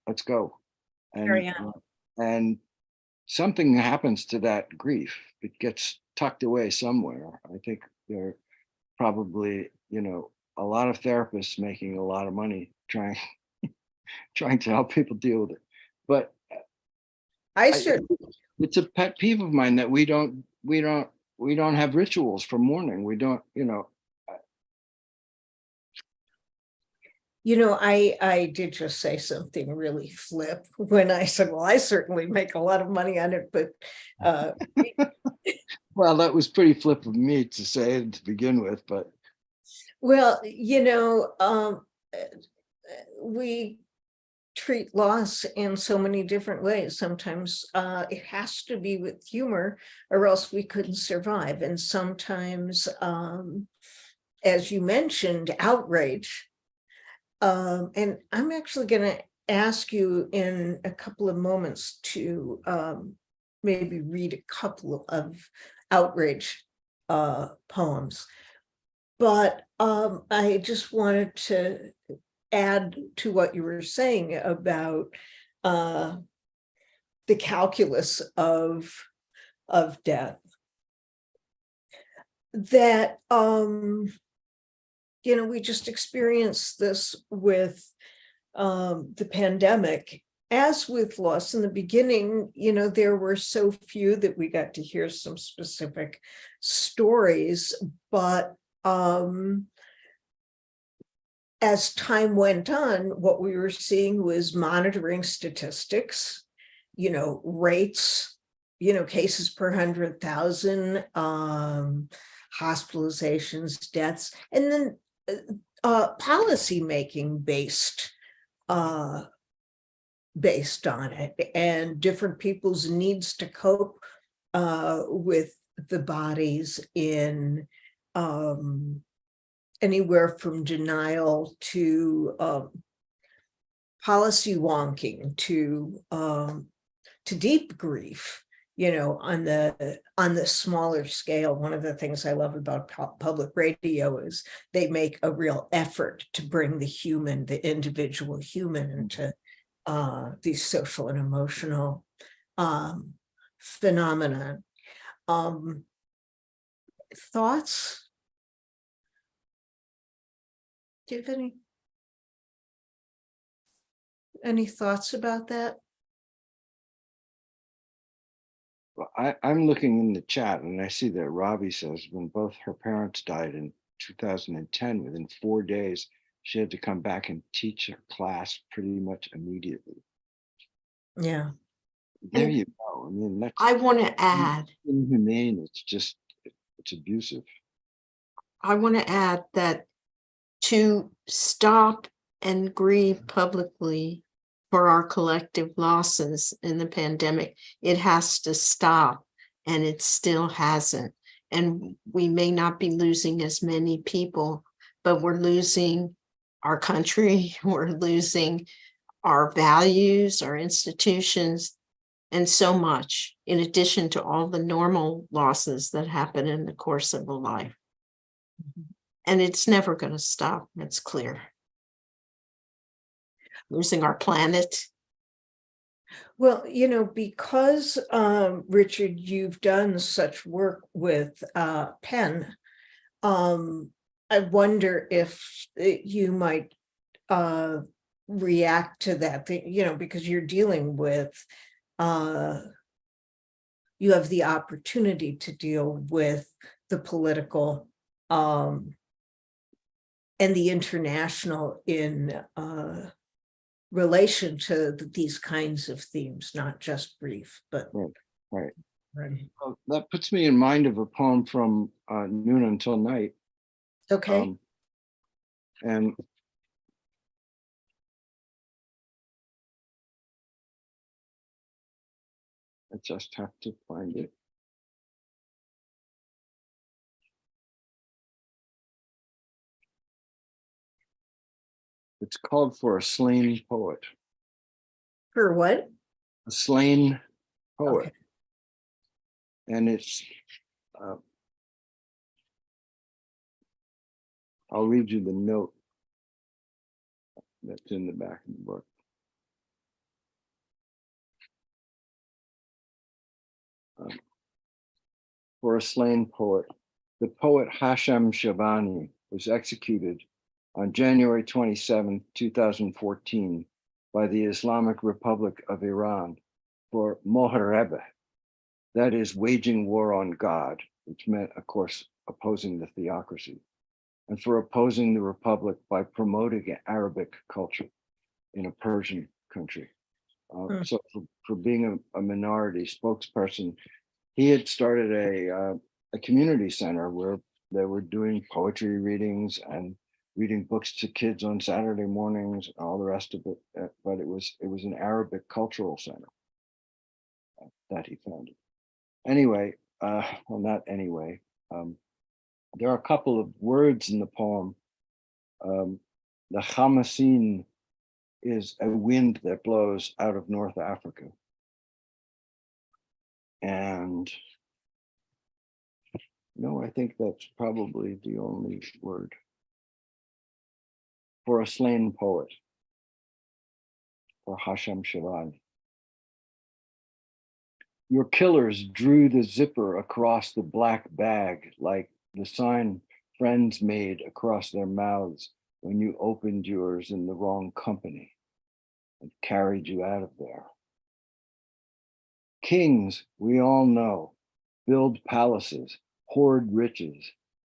let's go. Carry And something happens to that grief. It gets tucked away somewhere. I think there are probably, you know, a lot of therapists making a lot of money trying to help people deal with it. But it's a pet peeve of mine that we don't have rituals for mourning. We don't, you know. You know, I did just say something really flip when I said, well, I certainly make a lot of money on it, but well, that was pretty flip of me to say it to begin with, but well, you know, we treat loss in so many different ways. Sometimes it has to be with humor, or else we couldn't survive. And sometimes, as you mentioned, outrage. And I'm actually going to ask you in a couple of moments to maybe read a couple of outrage poems. But I just wanted to add to what you were saying about the calculus of death. That you know, we just experienced this with the pandemic, as with loss in the beginning. You know, there were so few that we got to hear some specific stories, but as time went on, what we were seeing was monitoring statistics, you know, rates, you know, cases per 100,000, hospitalizations, deaths, and then policy making based on it, and different people's needs to cope with the bodies in anywhere from denial to policy wonking to deep grief. You know, on the smaller scale, one of the things I love about public radio is they make a real effort to bring the human, the individual human, into these social and emotional phenomena. Thoughts? Do you have any thoughts about that? I'm looking in the chat and I see that Robbie says when both her parents died in 2010, within 4 days, she had to come back and teach her class pretty much immediately. Yeah. There you go. I mean, that's I want to add, inhumane. It's just, it's abusive. that to stop and grieve publicly for our collective losses in the pandemic, it has to stop, and it still hasn't. And we may not be losing as many people, but we're losing our country, we're losing our values, our institutions, and so much, in addition to all the normal losses that happen in the course of a life. And it's never going to stop. It's clear. Losing our planet. Well, because Richard, you've done such work with Penn, I wonder if you might react to that, because you're dealing with, you have the opportunity to deal with the political and the international in relation to these kinds of themes, not just grief, but Right. right. Well, that puts me in mind of a poem from Noon Until Night. Okay. And I just have to find it. It's called For a Slain Poet. For what? A Slain Poet. Okay. And it's, I'll read you the note that's in the back of the book. For a Slain Poet. The poet Hashem Shavani was executed on January 27, 2014 by the Islamic Republic of Iran for Moharebe, that is waging war on God, which meant, of course, opposing the theocracy, and for opposing the Republic by promoting Arabic culture in a Persian country. So for being a minority spokesperson, he had started a community center where they were doing poetry readings and reading books to kids on Saturday mornings, and all the rest of it. But it was an Arabic cultural center that he founded. Anyway, well, not anyway. There are a couple of words in the poem. The Hamasine is a wind that blows out of North Africa. And no, I think that's probably the only word. For a Slain Poet, or Hashem Shavani. Your killers drew the zipper across the black bag like the sign friends made across their mouths when you opened yours in the wrong company and carried you out of there. Kings, we all know, build palaces, hoard riches,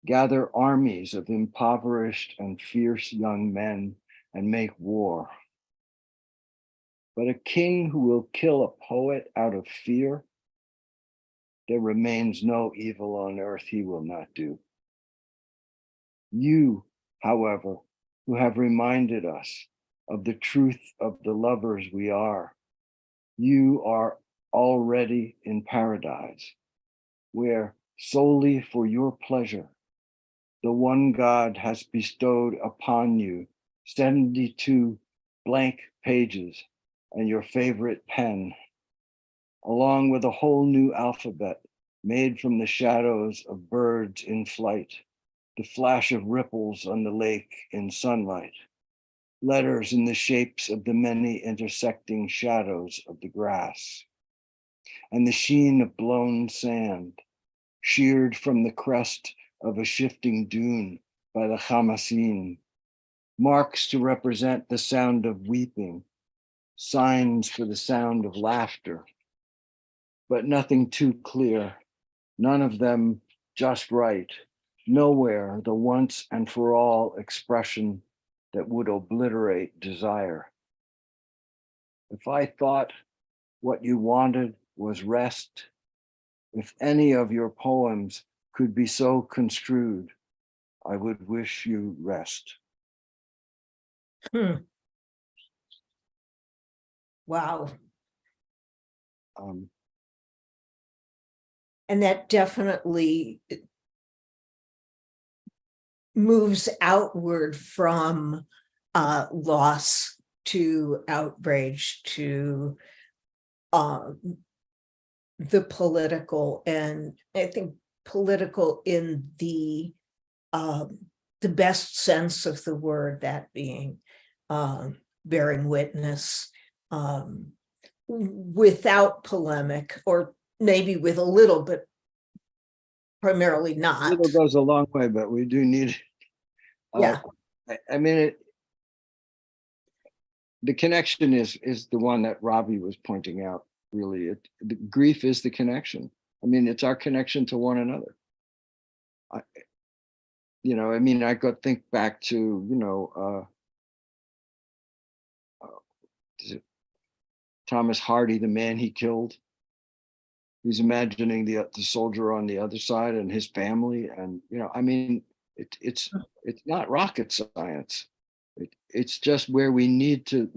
gather armies of impoverished and fierce young men, and make war. But a king who will kill a poet out of fear, there remains no evil on earth he will not do. You, however, who have reminded us of the truth of the lovers we are, you are already in paradise, where solely for your pleasure, the one God has bestowed upon you 72 blank pages and your favorite pen, along with a whole new alphabet made from the shadows of birds in flight, the flash of ripples on the lake in sunlight, letters in the shapes of the many intersecting shadows of the grass, and the sheen of blown sand, sheared from the crest of a shifting dune by the Hamasine, marks to represent the sound of weeping, signs for the sound of laughter, but nothing too clear, none of them just right, nowhere the once and for all expression that would obliterate desire. If I thought what you wanted was rest, if any of your poems could be so construed, I would wish you rest. Wow. Um, And that definitely moves outward from loss to outrage to the political, and I think political in the best sense of the word, that being bearing witness without polemic, or maybe with a little, but primarily not. little goes a long way, but we do need it. Yeah. I mean, the connection is the one that Robbie was pointing out. Really, the grief is the connection. I mean, it's our connection to one another. I mean, I could think back to, is it Thomas Hardy, the man he killed. He's imagining the soldier on the other side and his family, and I mean, it's not rocket science. It's just where we need to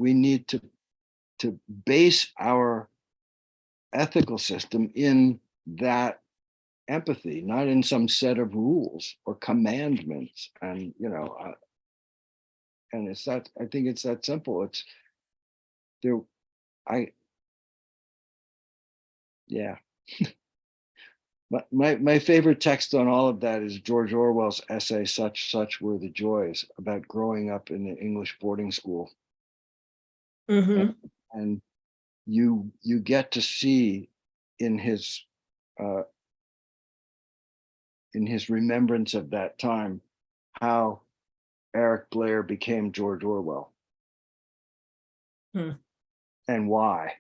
base our ethical system in that empathy, not in some set of rules or commandments. And and it's that, I think it's that simple. It's there. Yeah. But my favorite text on all of that is George Orwell's essay, Such Were the Joys, about growing up in the English boarding school. And you get to see in his remembrance of that time how Eric Blair became George Orwell. And why,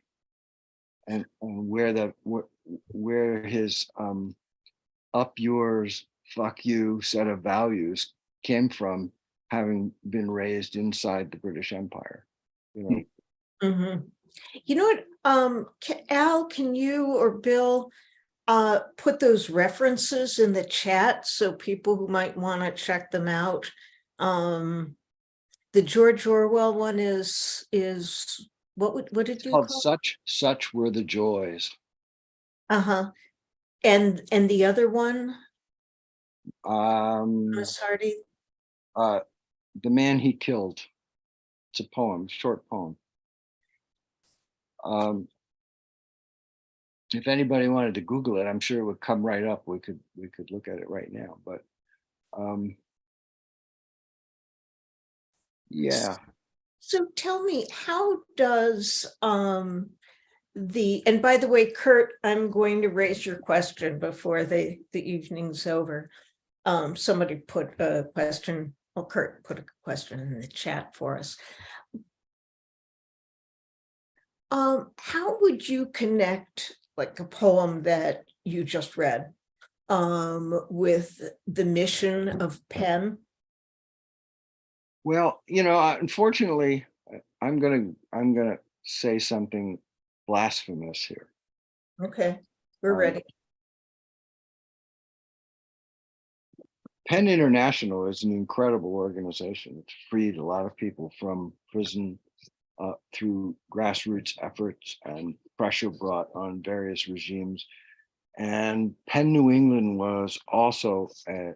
and where his up yours, fuck you set of values came from, having been raised inside the British Empire. You know what, Al, can you or Bill put those references in the chat so people who might want to check them out? The George Orwell one is what did you Called call Such Were the Joys. it? And the other one, The Thomas Hardy. Man He Killed. It's a poem, short poem. If anybody wanted to Google it, I'm sure it would come right up. We could look at it right now. But yeah. So tell me, how does and by the way, Kurt, I'm going to raise your question before the evening's over. Somebody put a question, well, Kurt put a question in the chat for us. How would you connect like a poem that you just read with the mission of Penn? Well, unfortunately, I'm gonna say something blasphemous here. Okay, we're ready. Penn International is an incredible organization. It's freed a lot of people from prison through grassroots efforts and pressure brought on various regimes. And Penn New England was also a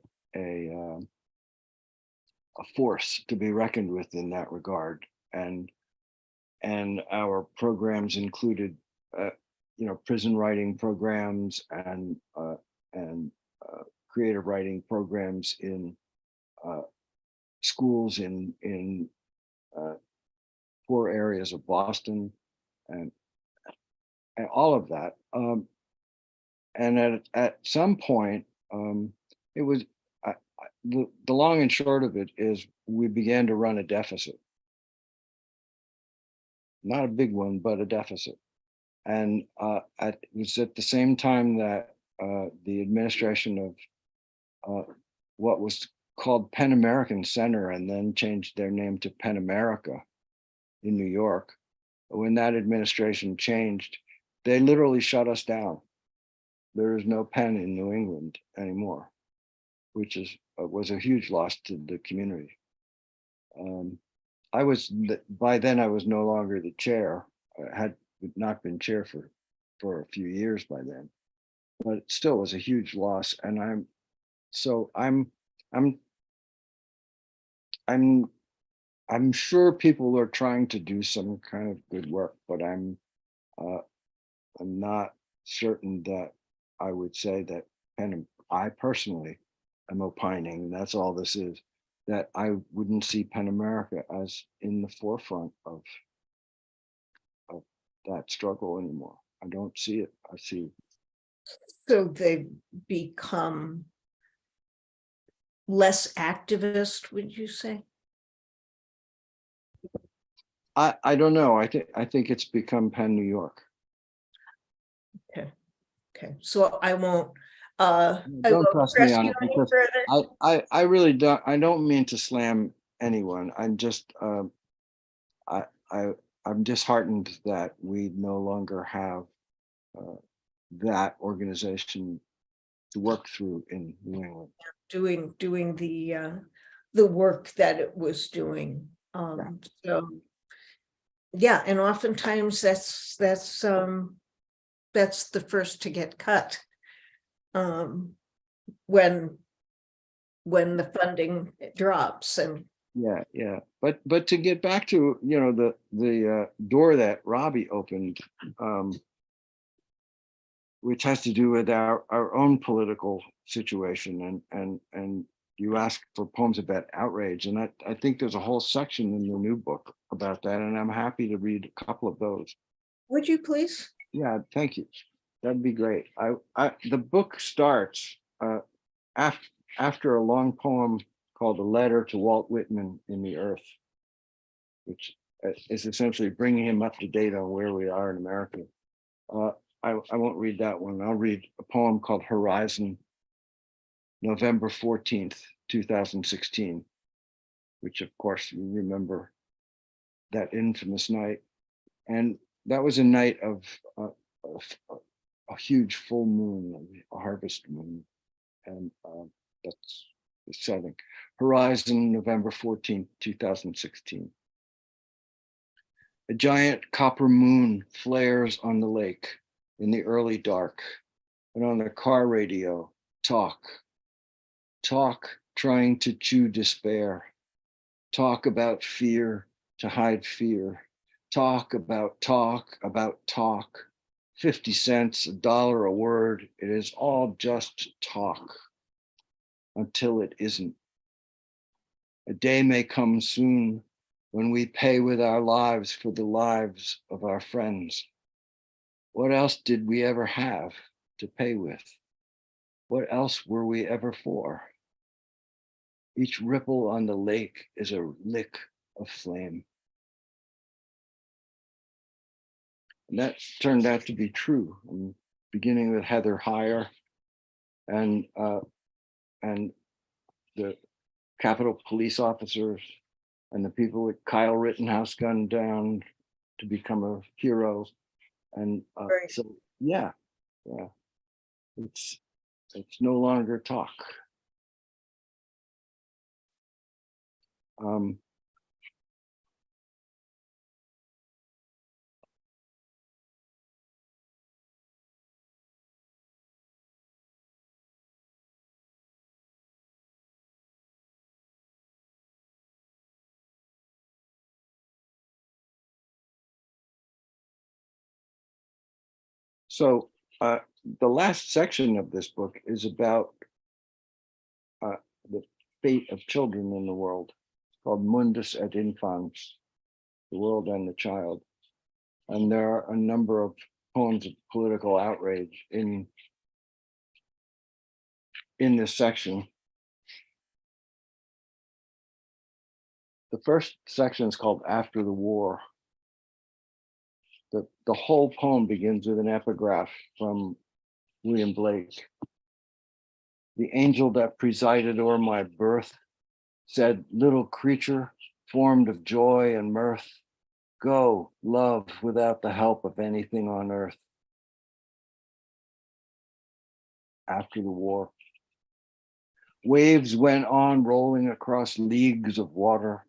force to be reckoned with in that regard. And our programs included, prison writing programs and creative writing programs in schools in poor areas of Boston, and all of that. And at some point, it was the long and short of it is we began to run a deficit. Not a big one, but a deficit. And it was at the same time that the administration of what was called Pen American Center and then changed their name to Pen America in New York. When that administration changed, they literally shut us down. There is no Penn in New England anymore, which was a huge loss to the community. By then I was no longer the chair. I had not been chair for a few years by then, but it still was a huge loss. And I'm sure people are trying to do some kind of good work, but I'm not certain that I would say that I personally am opining, and that's all this is, that I wouldn't see Pen America as in the forefront of that struggle anymore. I don't see it. I see. So they've become less activist, would you say? I don't know. I think it's become Penn New York. Okay, so I won't I Don't won't press press me on you it any because further. I really don't. I don't mean to slam anyone. I'm just I'm disheartened that we no longer have that organization to work through in New England. Doing the work that it was doing. So yeah, and oftentimes that's the first to get cut. When the funding drops. And Yeah. But to get back to, the door that Robbie opened, which has to do with our own political situation, and you asked for poems about outrage, and I think there's a whole section in the new book about that, and I'm happy to read a couple of those. would you please? Yeah, thank you. That'd be great. The book starts after a long poem called A Letter to Walt Whitman in the Earth, which is essentially bringing him up to date on where we are in America. I won't read that one. I'll read a poem called Horizon, November 14th, 2016, which of course you remember that infamous night. And that was a night of a huge full moon, a harvest moon. And that's the setting. Horizon, November 14th, 2016. A giant copper moon flares on the lake in the early dark, and on the car radio, talk, trying to chew despair, talk about fear to hide fear, talk about talk, 50 cents, $1 a word. It is all just talk until it isn't. A day may come soon when we pay with our lives for the lives of our friends. What else did we ever have to pay with? What else were we ever for? Each ripple on the lake is a lick of flame. And that turned out to be true. I'm beginning with Heather Heyer and the Capitol police officers and the people that Kyle Rittenhouse gunned down to become a hero. And Right. so, yeah, it's no longer talk. So the last section of this book is about the fate of children in the world. It's called Mundus et Infans, the world and the child. And there are a number of poems of political outrage in this section. The first section is called After the War. The whole poem begins with an epigraph from William Blake. The angel that presided o'er my birth said, little creature formed of joy and mirth, go, love without the help of anything on earth. After the war, waves went on rolling across leagues of water.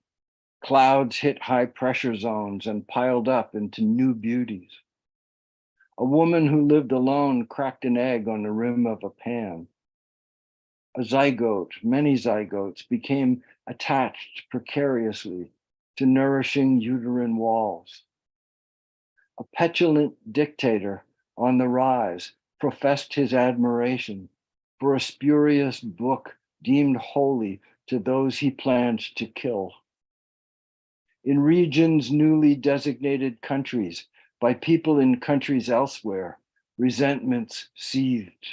Clouds hit high pressure zones and piled up into new beauties. A woman who lived alone cracked an egg on the rim of a pan. A zygote, many zygotes, became attached precariously to nourishing uterine walls. A petulant dictator on the rise professed his admiration for a spurious book deemed holy to those he planned to kill. In regions newly designated countries by people in countries elsewhere, resentments seethed.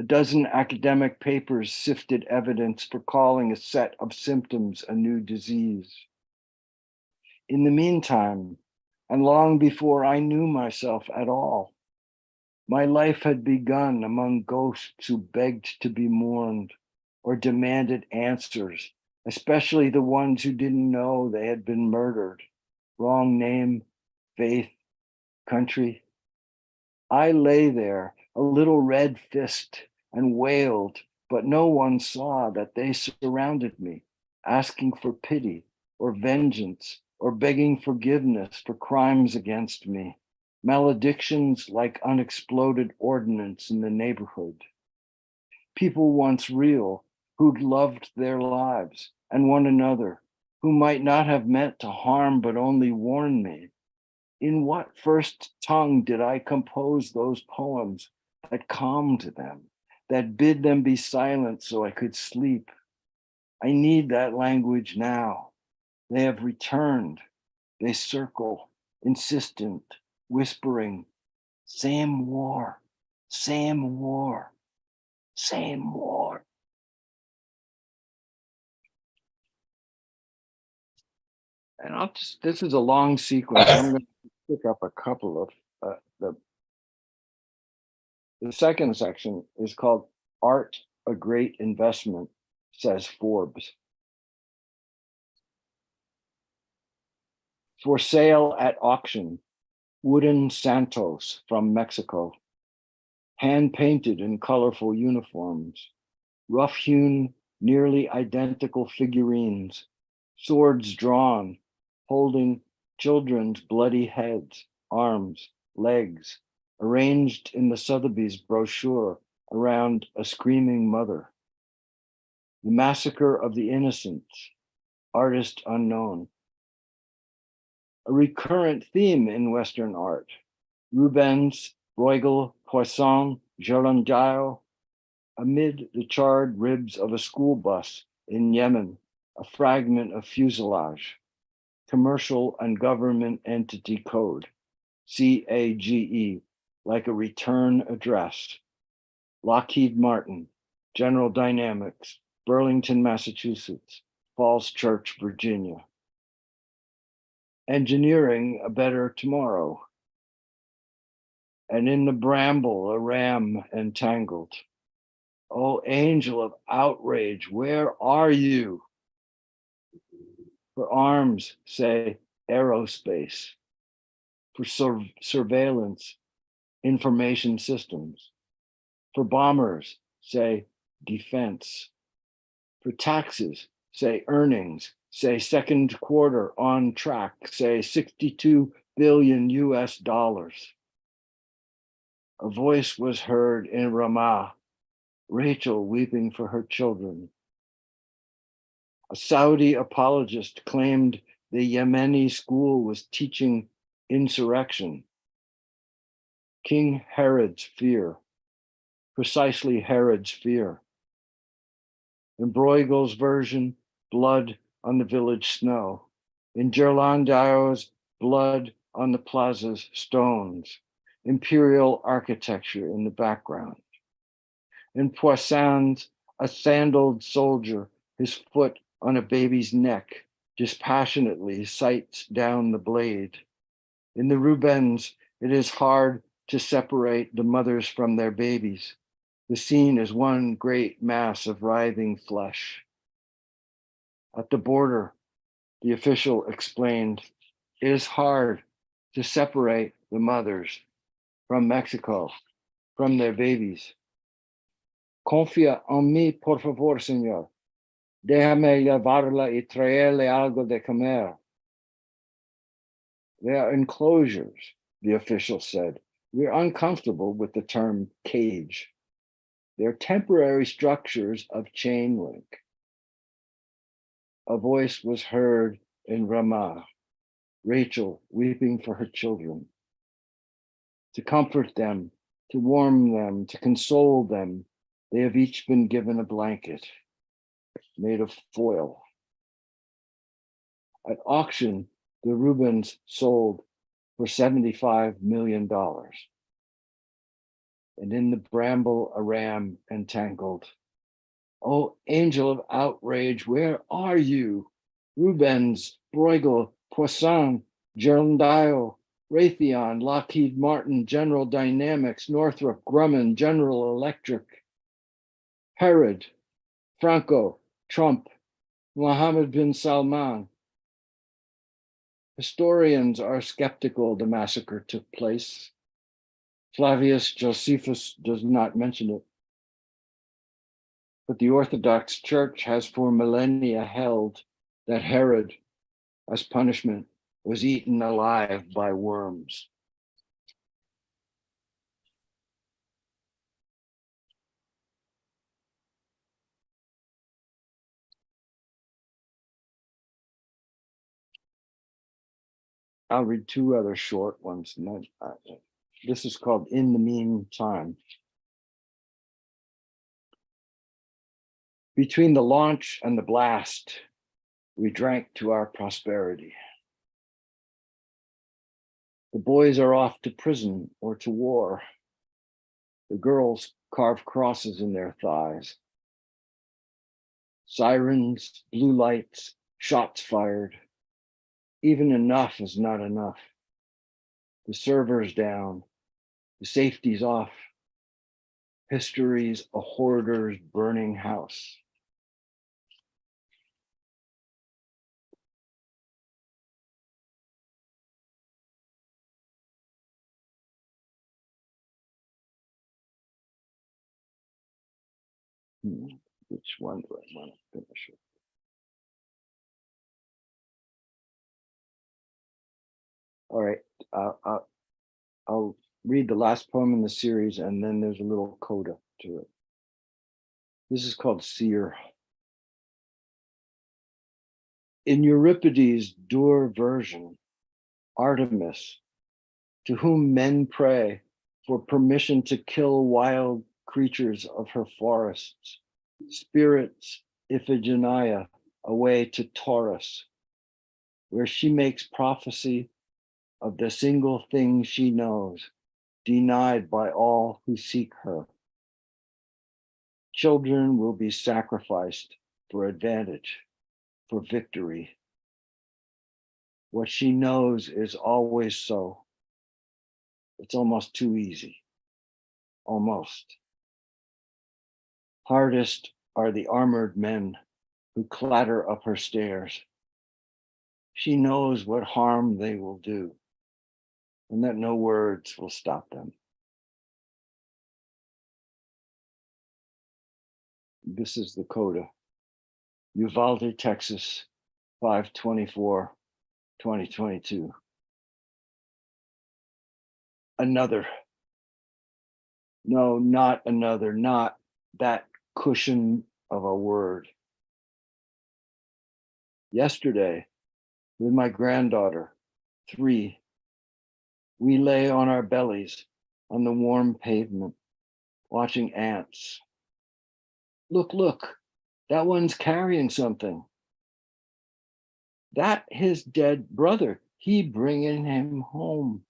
A dozen academic papers sifted evidence for calling a set of symptoms a new disease. In the meantime, and long before I knew myself at all, my life had begun among ghosts who begged to be mourned or demanded answers, especially the ones who didn't know they had been murdered. Wrong name, faith, country. I lay there, a little red fist, and wailed, but no one saw that they surrounded me, asking for pity or vengeance or begging forgiveness for crimes against me, maledictions like unexploded ordnance in the neighborhood. People once real who'd loved their lives and one another, who might not have meant to harm but only warn me. In what first tongue did I compose those poems that calmed them, that bid them be silent so I could sleep? I need that language now. They have returned. They circle, insistent, whispering, same war, same war, same war. And this is a long sequence. I'm going to pick up a couple of the second section is called Art, a Great Investment, says Forbes. For sale at auction, wooden Santos from Mexico, hand painted in colorful uniforms, rough hewn, nearly identical figurines, swords drawn, holding children's bloody heads, arms, legs, arranged in the Sotheby's brochure around a screaming mother. The Massacre of the Innocents, artist unknown. A recurrent theme in Western art. Rubens, Bruegel, Poisson, Ghirlandaio, amid the charred ribs of a school bus in Yemen, a fragment of fuselage. Commercial and government entity code, CAGE, like a return address. Lockheed Martin, General Dynamics, Burlington, Massachusetts, Falls Church, Virginia. Engineering a better tomorrow. And in the bramble, a ram entangled. Oh, angel of outrage, where are you? For arms, say aerospace. For surveillance, information systems. For bombers, say defense. For taxes, say earnings, say second quarter on track, say 62 billion US dollars. A voice was heard in Ramah, Rachel weeping for her children. A Saudi apologist claimed the Yemeni school was teaching insurrection. King Herod's fear, precisely Herod's fear. In Bruegel's version, blood on the village snow. In Ghirlandaio's, blood on the plaza's stones. Imperial architecture in the background. In Poisson's, a sandaled soldier, his foot on a baby's neck, dispassionately sights down the blade. In the Rubens, it is hard to separate the mothers from their babies. The scene is one great mass of writhing flesh. At the border, the official explained, it is hard to separate the mothers from Mexico, from their babies. Confía en mí, por favor, señor. Déjame llevarla y traerle algo de comer. They are enclosures, the official said. We're uncomfortable with the term cage. They're temporary structures of chain link. A voice was heard in Ramah, Rachel weeping for her children. To comfort them, to warm them, to console them, they have each been given a blanket made of foil. At auction, the Reubens sold for $75 million. And in the bramble, a ram entangled. Oh, angel of outrage, where are you? Reubens, Bruegel, Poisson, Gerundio, Raytheon, Lockheed Martin, General Dynamics, Northrop Grumman, General Electric, Herod, Franco, Trump, Mohammed bin Salman. Historians are skeptical the massacre took place. Flavius Josephus does not mention it. But the Orthodox Church has for millennia held that Herod, as punishment, was eaten alive by worms. I'll read two other short ones. And then, this is called In the Meantime. Between the launch and the blast, we drank to our prosperity. The boys are off to prison or to war. The girls carve crosses in their thighs. Sirens, blue lights, shots fired. Even enough is not enough. The server's down, the safety's off. History's a hoarder's burning house. Which one do I want to finish with? All right, I'll read the last poem in the series, and then there's a little coda to it. This is called Seer. In Euripides' dour version, Artemis, to whom men pray for permission to kill wild creatures of her forests, spirits Iphigenia away to Taurus, where she makes prophecy of the single thing she knows, denied by all who seek her. Children will be sacrificed for advantage, for victory. What she knows is always so. It's almost too easy. Almost. Hardest are the armored men who clatter up her stairs. She knows what harm they will do, and that no words will stop them. This is the coda. Uvalde, Texas, 5/24/2022. Another. No, not another, not that cushion of a word. Yesterday, with my granddaughter, 3, we lay on our bellies on the warm pavement, watching ants. Look, look, that one's carrying something. That his dead brother, he bringing him home.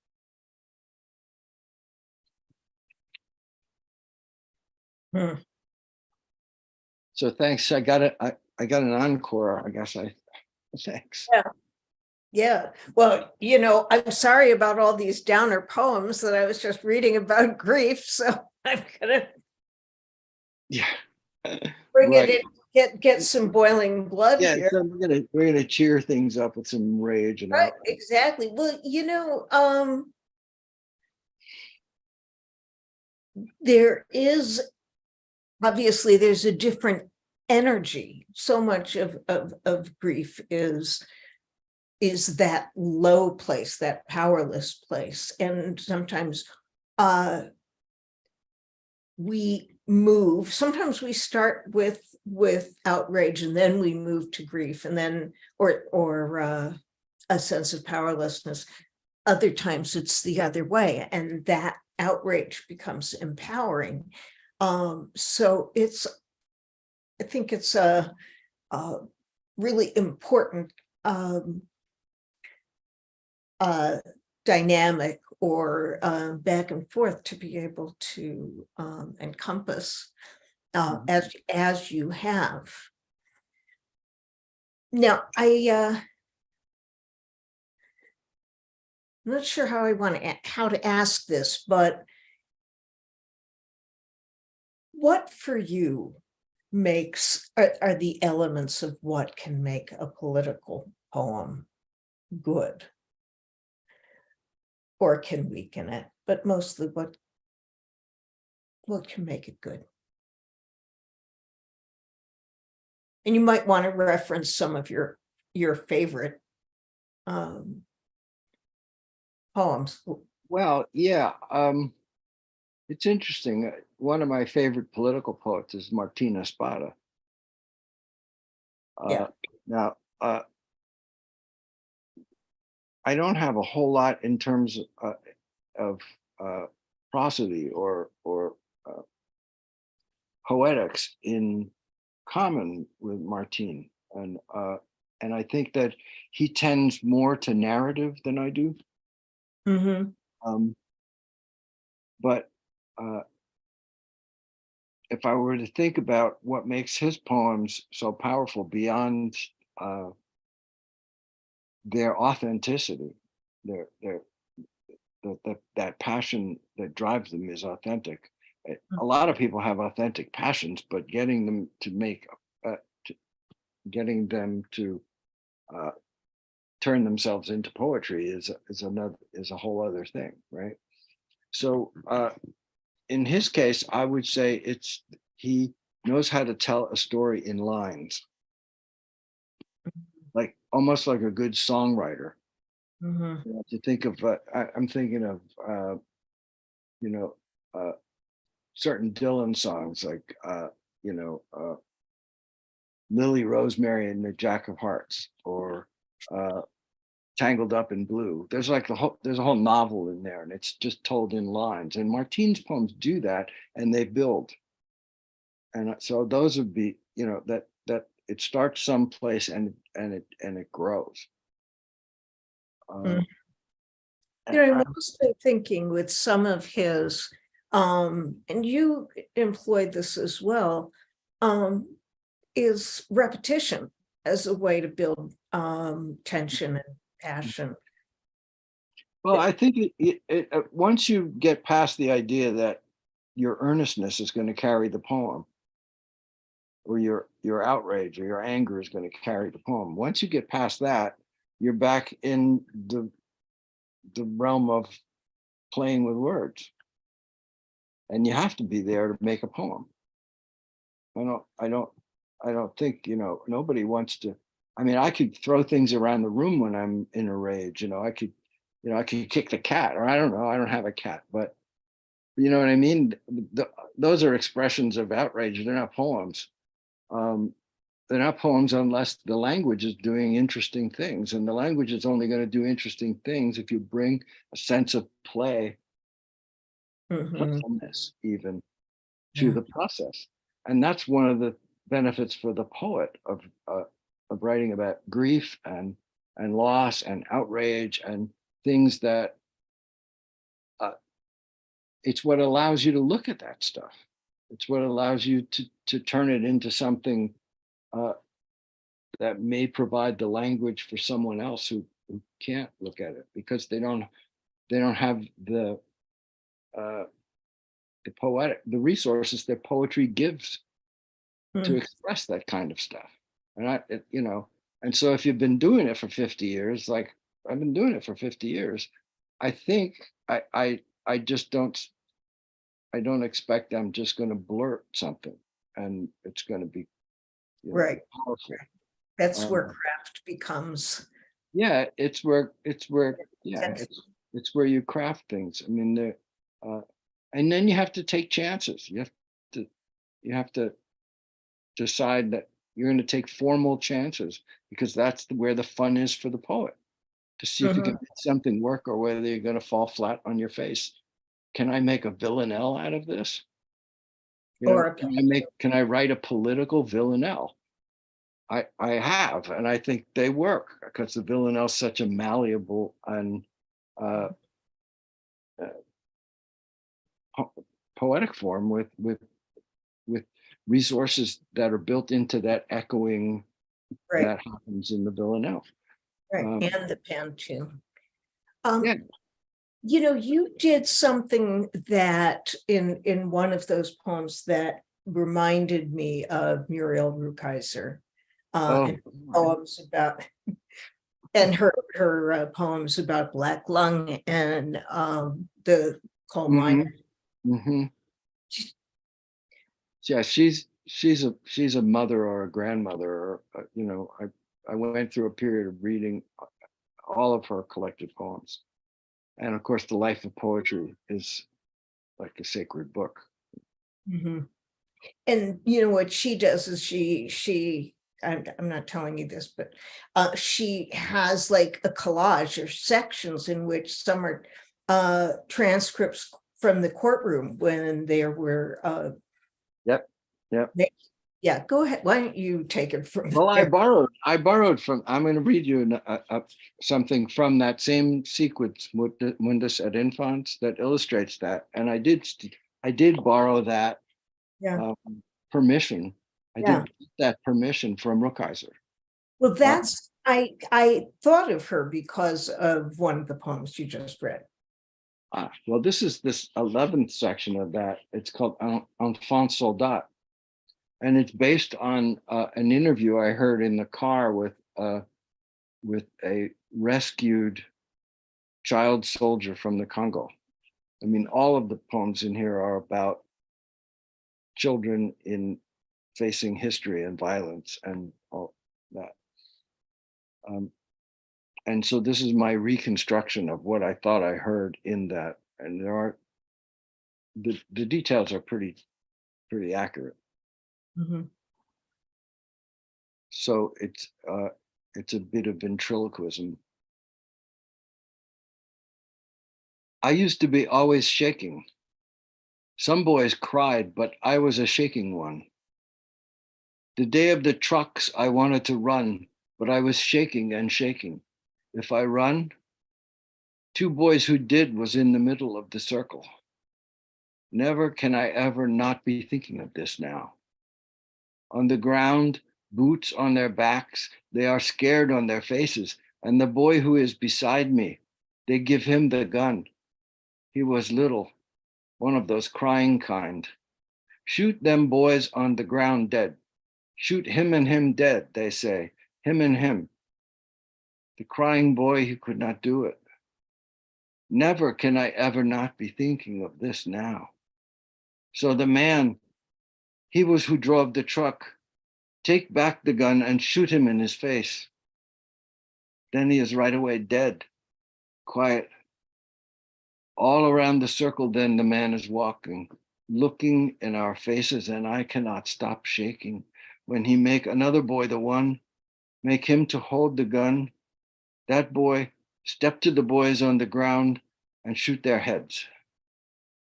So thanks. I got an encore. I guess thanks. Yeah. Well, I'm sorry about all these downer poems that I was just reading about grief. So I'm gonna Yeah. Bring Right. it in, get some boiling blood Yeah, here. so we're gonna cheer things up with some rage and Right, outrage. exactly. Well, there is, obviously, there's a different energy. So much of grief is that low place, that powerless place. And sometimes we move, sometimes we start with outrage and then we move to grief, and then or a sense of powerlessness. Other times it's the other way, and that outrage becomes empowering. So I think it's a really important dynamic or back and forth to be able to encompass as you have. Now, I'm not sure how I want to how to ask this, but what for you are the elements of what can make a political poem good, or can weaken it, but mostly what can make it good? And you might want to reference some of your favorite poems. Well, yeah, it's interesting. One of my favorite political poets is Martina Spada. Yeah. Now, I don't have a whole lot in terms of prosody or poetics in common with Martine, and I think that he tends more to narrative than I do. Mm-hmm. But if I were to think about what makes his poems so powerful beyond their authenticity, that passion that drives them is authentic. A lot of people have authentic passions, but getting them to turn themselves into poetry is a whole other thing, right? So in his case, I would say he knows how to tell a story in lines, like almost like a good songwriter. Mm-hmm. You know, to think of, I'm thinking of, certain Dylan songs like, Lily Rosemary and the Jack of Hearts, or Tangled Up in Blue. There's a whole novel in there, and it's just told in lines. And Martine's poems do that, and they build. And so those would be, that it starts someplace and it grows. I'm also thinking with some of his, and you employed this as well, is repetition as a way to build tension and passion. Well, I think once you get past the idea that your earnestness is going to carry the poem, or your outrage or your anger is going to carry the poem, once you get past that, you're back in the realm of playing with words, and you have to be there to make a poem. I don't think, nobody wants to. I mean, I could throw things around the room when I'm in a rage. I could kick the cat, or I don't know. I don't have a cat, but you know what I mean? Those are expressions of outrage. They're not poems. They're not poems unless the language is doing interesting things. And the language is only going to do interesting things if you bring a sense of play, playfulness even, to the process. And that's one of the benefits for the poet of writing about grief and loss and outrage and things that it's what allows you to look at that stuff. It's what allows you to turn it into something that may provide the language for someone else who can't look at it because they don't have the the resources that poetry gives to Hmm. express that kind of stuff. And and so if you've been doing it for 50 years, like I've been doing it for 50 years, I think I just I don't expect I'm just going to blurt something and it's going to be Right. powerful. That's where Um, craft becomes. yeah, it's where it's where you craft things. I mean, and then you have to take chances. You have to decide that you're going to take formal chances, because that's where the fun is for the poet, to see if you can make something work or whether you're going to fall flat on your face. Can I make a villanelle out of this? Or Can I write a political villanelle? I have, and I think they work, because the villanelle is such a malleable and uh, poetic form with resources that are built into that echoing right, that happens in the villanelle. right, Um, and the pantoum. yeah. You did something that in one of those poems that reminded me of Muriel Rukeyser. And poems about, and her poems about Black Lung and the coal mine. Mm-hmm. Yeah, she's a mother or a grandmother, or I went through a period of reading all of her collected poems, and of course, the life of poetry is like a sacred book. Mhm. And what she does is I'm not telling you this, but she has like a collage or sections in which some are transcripts from the courtroom when there were Yep. yeah, go ahead. Why don't you take it from Well, there? I borrowed from. I'm going to read you something from that same sequence, Mundus et Infans, that illustrates that. And I did borrow that Yeah. permission. I Yeah. did get that permission from Rukeyser. Well, that's I thought of her because of one of the poems you just read. Well, this is this 11th section of that. It's called Enfant Soldat. And it's based on an interview I heard in the car with a rescued child soldier from the Congo. I mean, all of the poems in here are about children in facing history and violence and all that. And so this is my reconstruction of what I thought I heard in that. And there are the details are pretty accurate. Mhm. So it's a bit of ventriloquism. I used to be always shaking. Some boys cried, but I was a shaking one. The day of the trucks, I wanted to run, but I was shaking and shaking. If I run, 2 boys who did was in the middle of the circle. Never can I ever not be thinking of this now. On the ground, boots on their backs, they are scared on their faces, and the boy who is beside me, they give him the gun. He was little, one of those crying kind. Shoot them boys on the ground dead. Shoot him and him dead, they say, him and him. The crying boy who could not do it. Never can I ever not be thinking of this now. So the man, he was who drove the truck. Take back the gun and shoot him in his face. Then he is right away dead, quiet. All around the circle, then the man is walking, looking in our faces, and I cannot stop shaking. When he make another boy the one, make him to hold the gun, that boy step to the boys on the ground and shoot their heads.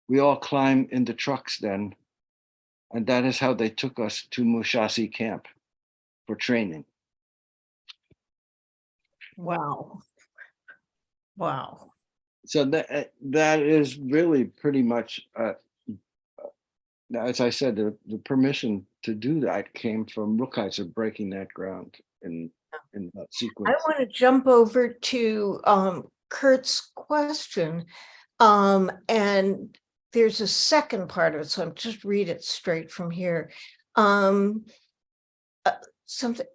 We all climb in the trucks then, and that is how they took us to Mushasi camp for training. Wow. Wow. So that is really pretty much, as I said, the permission to do that came from Rukeyser breaking that ground in that sequence. I want to jump over to Kurt's question. And there's a second part of it, so I'm just read it straight from here. Something,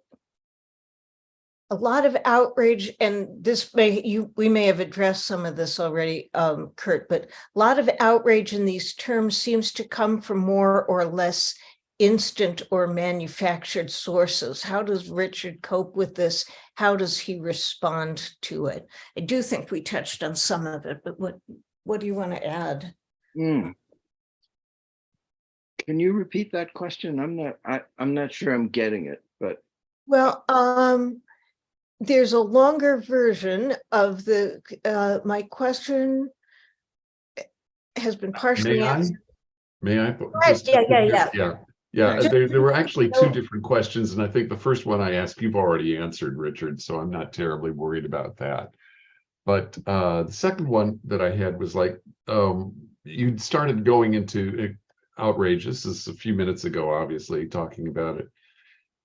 a lot of outrage, and this we may have addressed some of this already, Kurt, but a lot of outrage in these terms seems to come from more or less instant or manufactured sources. How does Richard cope with this? How does he respond to it? I do think we touched on some of it, but what do you want to add? Can you repeat that question? I'm not sure I'm getting it, but. Well, there's a longer version of the, my question has been partially May I? answered. May I? Right, yeah. Yeah, Just- there were actually two So- different questions, and I think the first one I asked, you've already answered, Richard, so I'm not terribly worried about that. But the second one that I had was like, you'd started going into outrage. This is a few minutes ago, obviously, talking about it.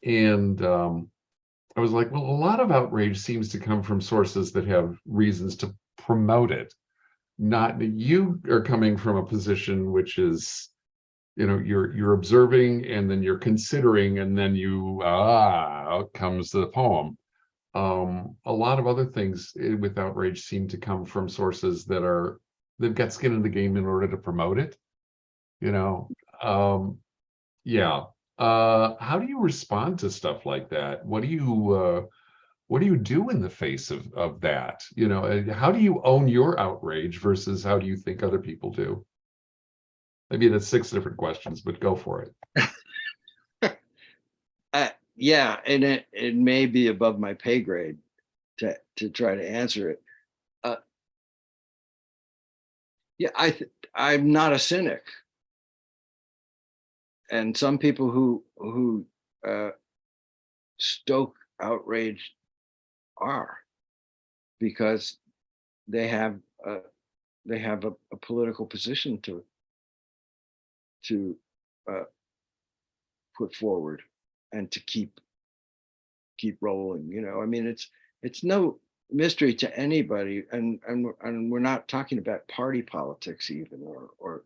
And I was like, well, a lot of outrage seems to come from sources that have reasons to promote it. Not you are coming from a position which is, you know, you're observing and then you're considering and then out comes the poem. A lot of other things with outrage seem to come from sources they've got skin in the game in order to promote it. You know, yeah. How do you respond to stuff like that? What do you do in the face of that? You know, how do you own your outrage versus how do you think other people do? Maybe that's 6 different questions, but go for it. Yeah, and it may be above my pay grade to try to answer it. Yeah, I'm not a cynic, and some people who stoke outrage are, because they have a political position to put forward and to keep rolling. You know, I mean, it's no mystery to anybody, and we're not talking about party politics even, or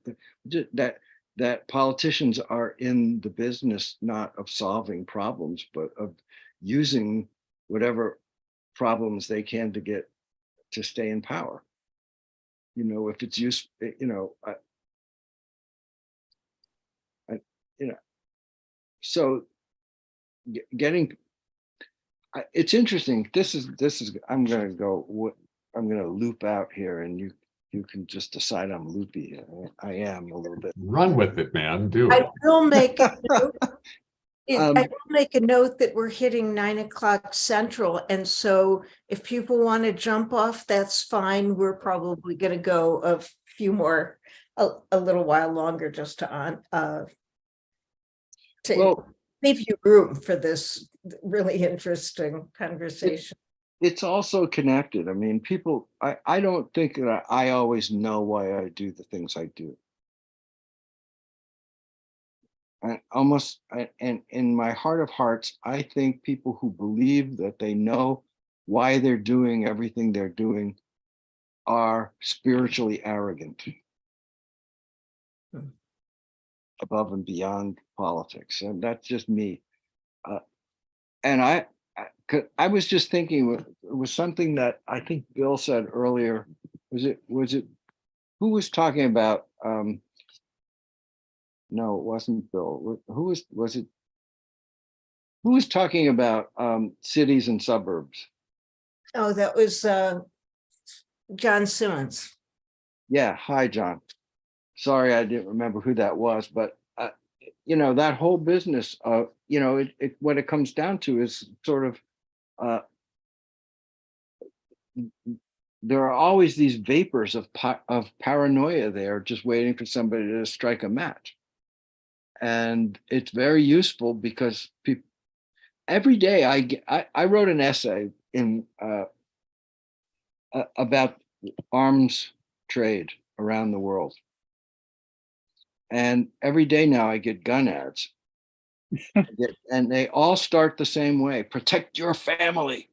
that politicians are in the business not of solving problems, but of using whatever problems they can to stay in power. You know, if it's useful, you know, so getting, it's interesting. This is I'm going to loop out here, and you can just decide I'm loopy. I am a little bit. Run with it, man. Do I it. will make a note. I Um, will make a note that we're hitting 9 o'clock Central, and so if people want to jump off, that's fine. We're probably going to go a few more, a little while longer, just to Well, leave you room for this really interesting conversation. it's also connected. I mean, people, I don't think that I always know why I do the things I do. And in my heart of hearts, I think people who believe that they know why they're doing everything they're doing are spiritually arrogant, above and beyond politics. And that's just me. And I was just thinking, it was something that I think Bill said earlier. Was it who was talking about? No, it wasn't Bill. Who was it? Who was talking about cities and suburbs? Oh, that was John Simmons. Yeah, hi, John. Sorry, I didn't remember who that was, but you know, that whole business of, you know, what it comes down to is sort of there are always these vapors of paranoia there, just waiting for somebody to strike a match. And it's very useful because people, every day I wrote an essay in about arms trade around the world. And every day now I get gun ads. And they all start the same way: protect your family.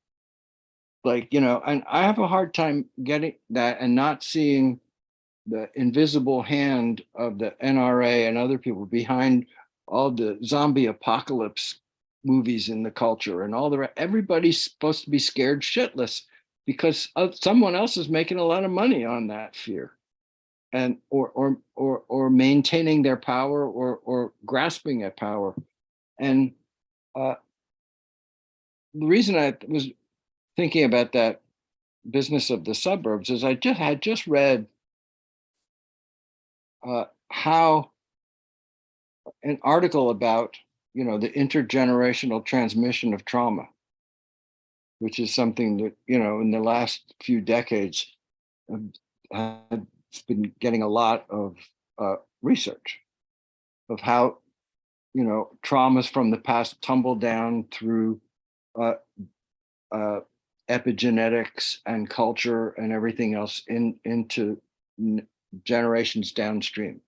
Like, you know, and I have a hard time getting that and not seeing the invisible hand of the NRA and other people behind all the zombie apocalypse movies in the culture and all the everybody's supposed to be scared shitless because someone else is making a lot of money on that fear, and or maintaining their power or grasping at power. And the reason I was thinking about that business of the suburbs is I had just read how an article about the intergenerational transmission of trauma, which is something that in the last few decades has been getting a lot of research of how traumas from the past tumble down through epigenetics and culture and everything else into generations downstream.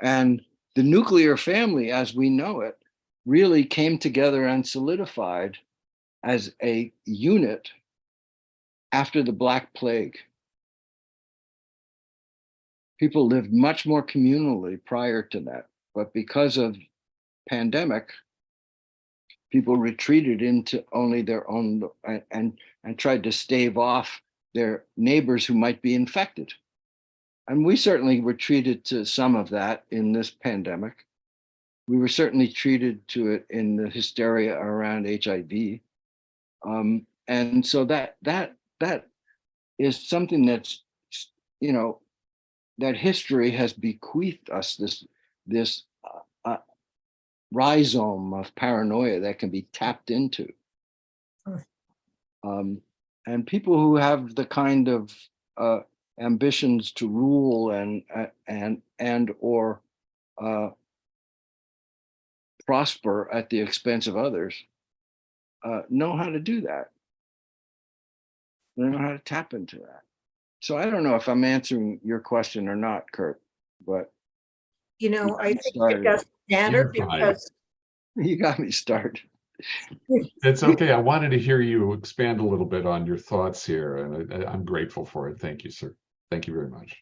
And the nuclear family, as we know it, really came together and solidified as a unit after the Black Plague. People lived much more communally prior to that, but because of pandemic, people retreated into only their own and tried to stave off their neighbors who might be infected. And we certainly were treated to some of that in this pandemic. We were certainly treated to it in the hysteria around HIV. And so that is something that's, that history has bequeathed us this rhizome of paranoia that can be tapped into. And people who have the kind of ambitions to rule and or prosper at the expense of others know how to do that. They know how to tap into that. So I don't know if I'm answering your question or not, Kurt, but I think it doesn't matter You're fine. because you got me started. It's okay. I wanted to hear you expand a little bit on your thoughts here, and I'm grateful for it. Thank you, sir. Thank you very much.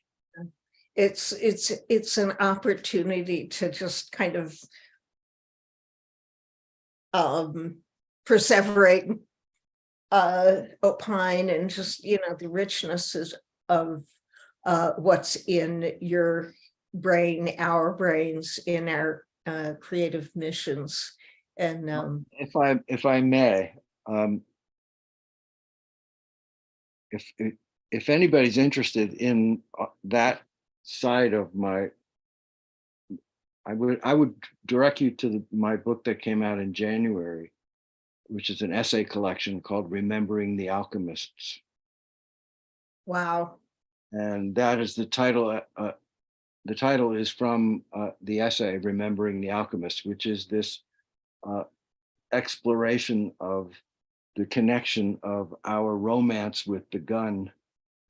it's an opportunity to just kind of perseverate, opine, and just the richnesses of what's in your brain, our brains, in our creative missions. And If I may, if anybody's interested in that side of my, I would direct you to my book that came out in January, which is an essay collection called Remembering the Alchemists. wow. And that is the title. The title is from the essay Remembering the Alchemists, which is this exploration of the connection of our romance with the gun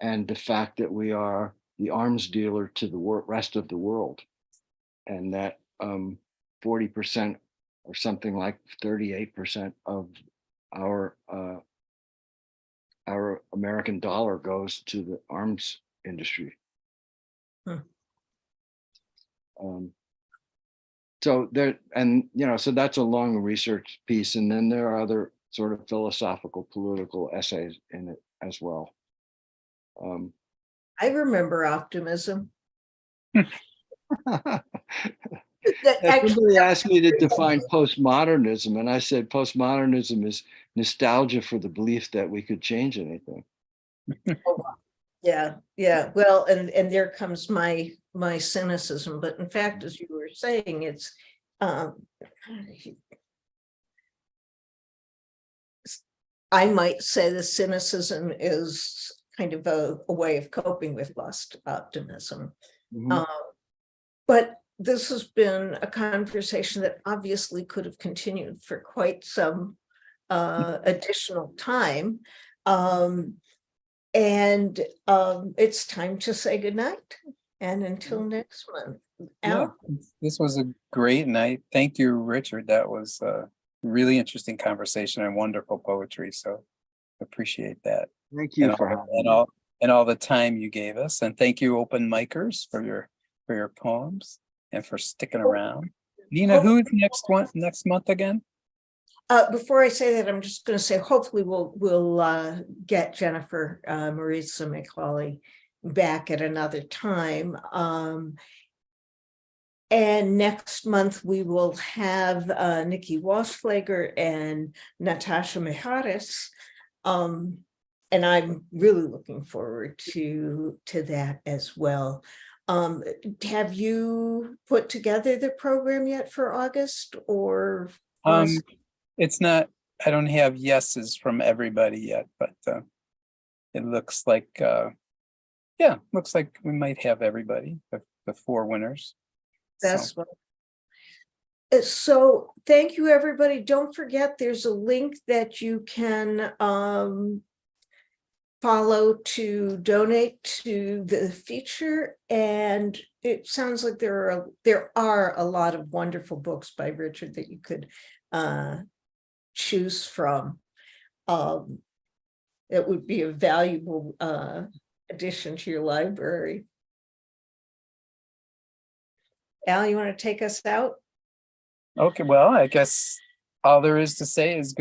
and the fact that we are the arms dealer to the rest of the world. And that 40% or something like 38% of our American dollar goes to the arms industry. So there, and so that's a long research piece, and then there are other sort of philosophical, political essays in it as well. I remember optimism. Somebody asked me to define postmodernism, and I said postmodernism is nostalgia for the belief that we could change anything. Yeah. Well, and there comes my cynicism, but in fact, as you were saying, it's I might say the cynicism is kind of a way of coping with lost optimism. Mhm. But this has been a conversation that obviously could have continued for quite some additional time. And it's time to say goodnight. And until next month. Al? This was a great night. Thank you, Richard. That was a really interesting conversation and wonderful poetry. So appreciate that. Thank you And for all, having and me. and all the time you gave us. And thank you, open micers, for your poems and for sticking around. Nina, who's next month again? Before I say that, I'm just going to say, hopefully we'll get Jennifer Marisa McCauley back at another time. And next month we will have Nikki Walschlager and Natasha Miharis. And I'm really looking forward to that as well. Have you put together the program yet for August, or? It's not, I don't have yeses from everybody yet, but it looks like, yeah, looks like we might have everybody, the 4 winners. That's what. So thank you, everybody. Don't forget, there's a link that you can follow to donate to the feature. And it sounds like there are a lot of wonderful books by Richard that you could choose from. It would be a valuable addition to your library. Al, you want to take us out? Okay, well, I guess all there is to say is good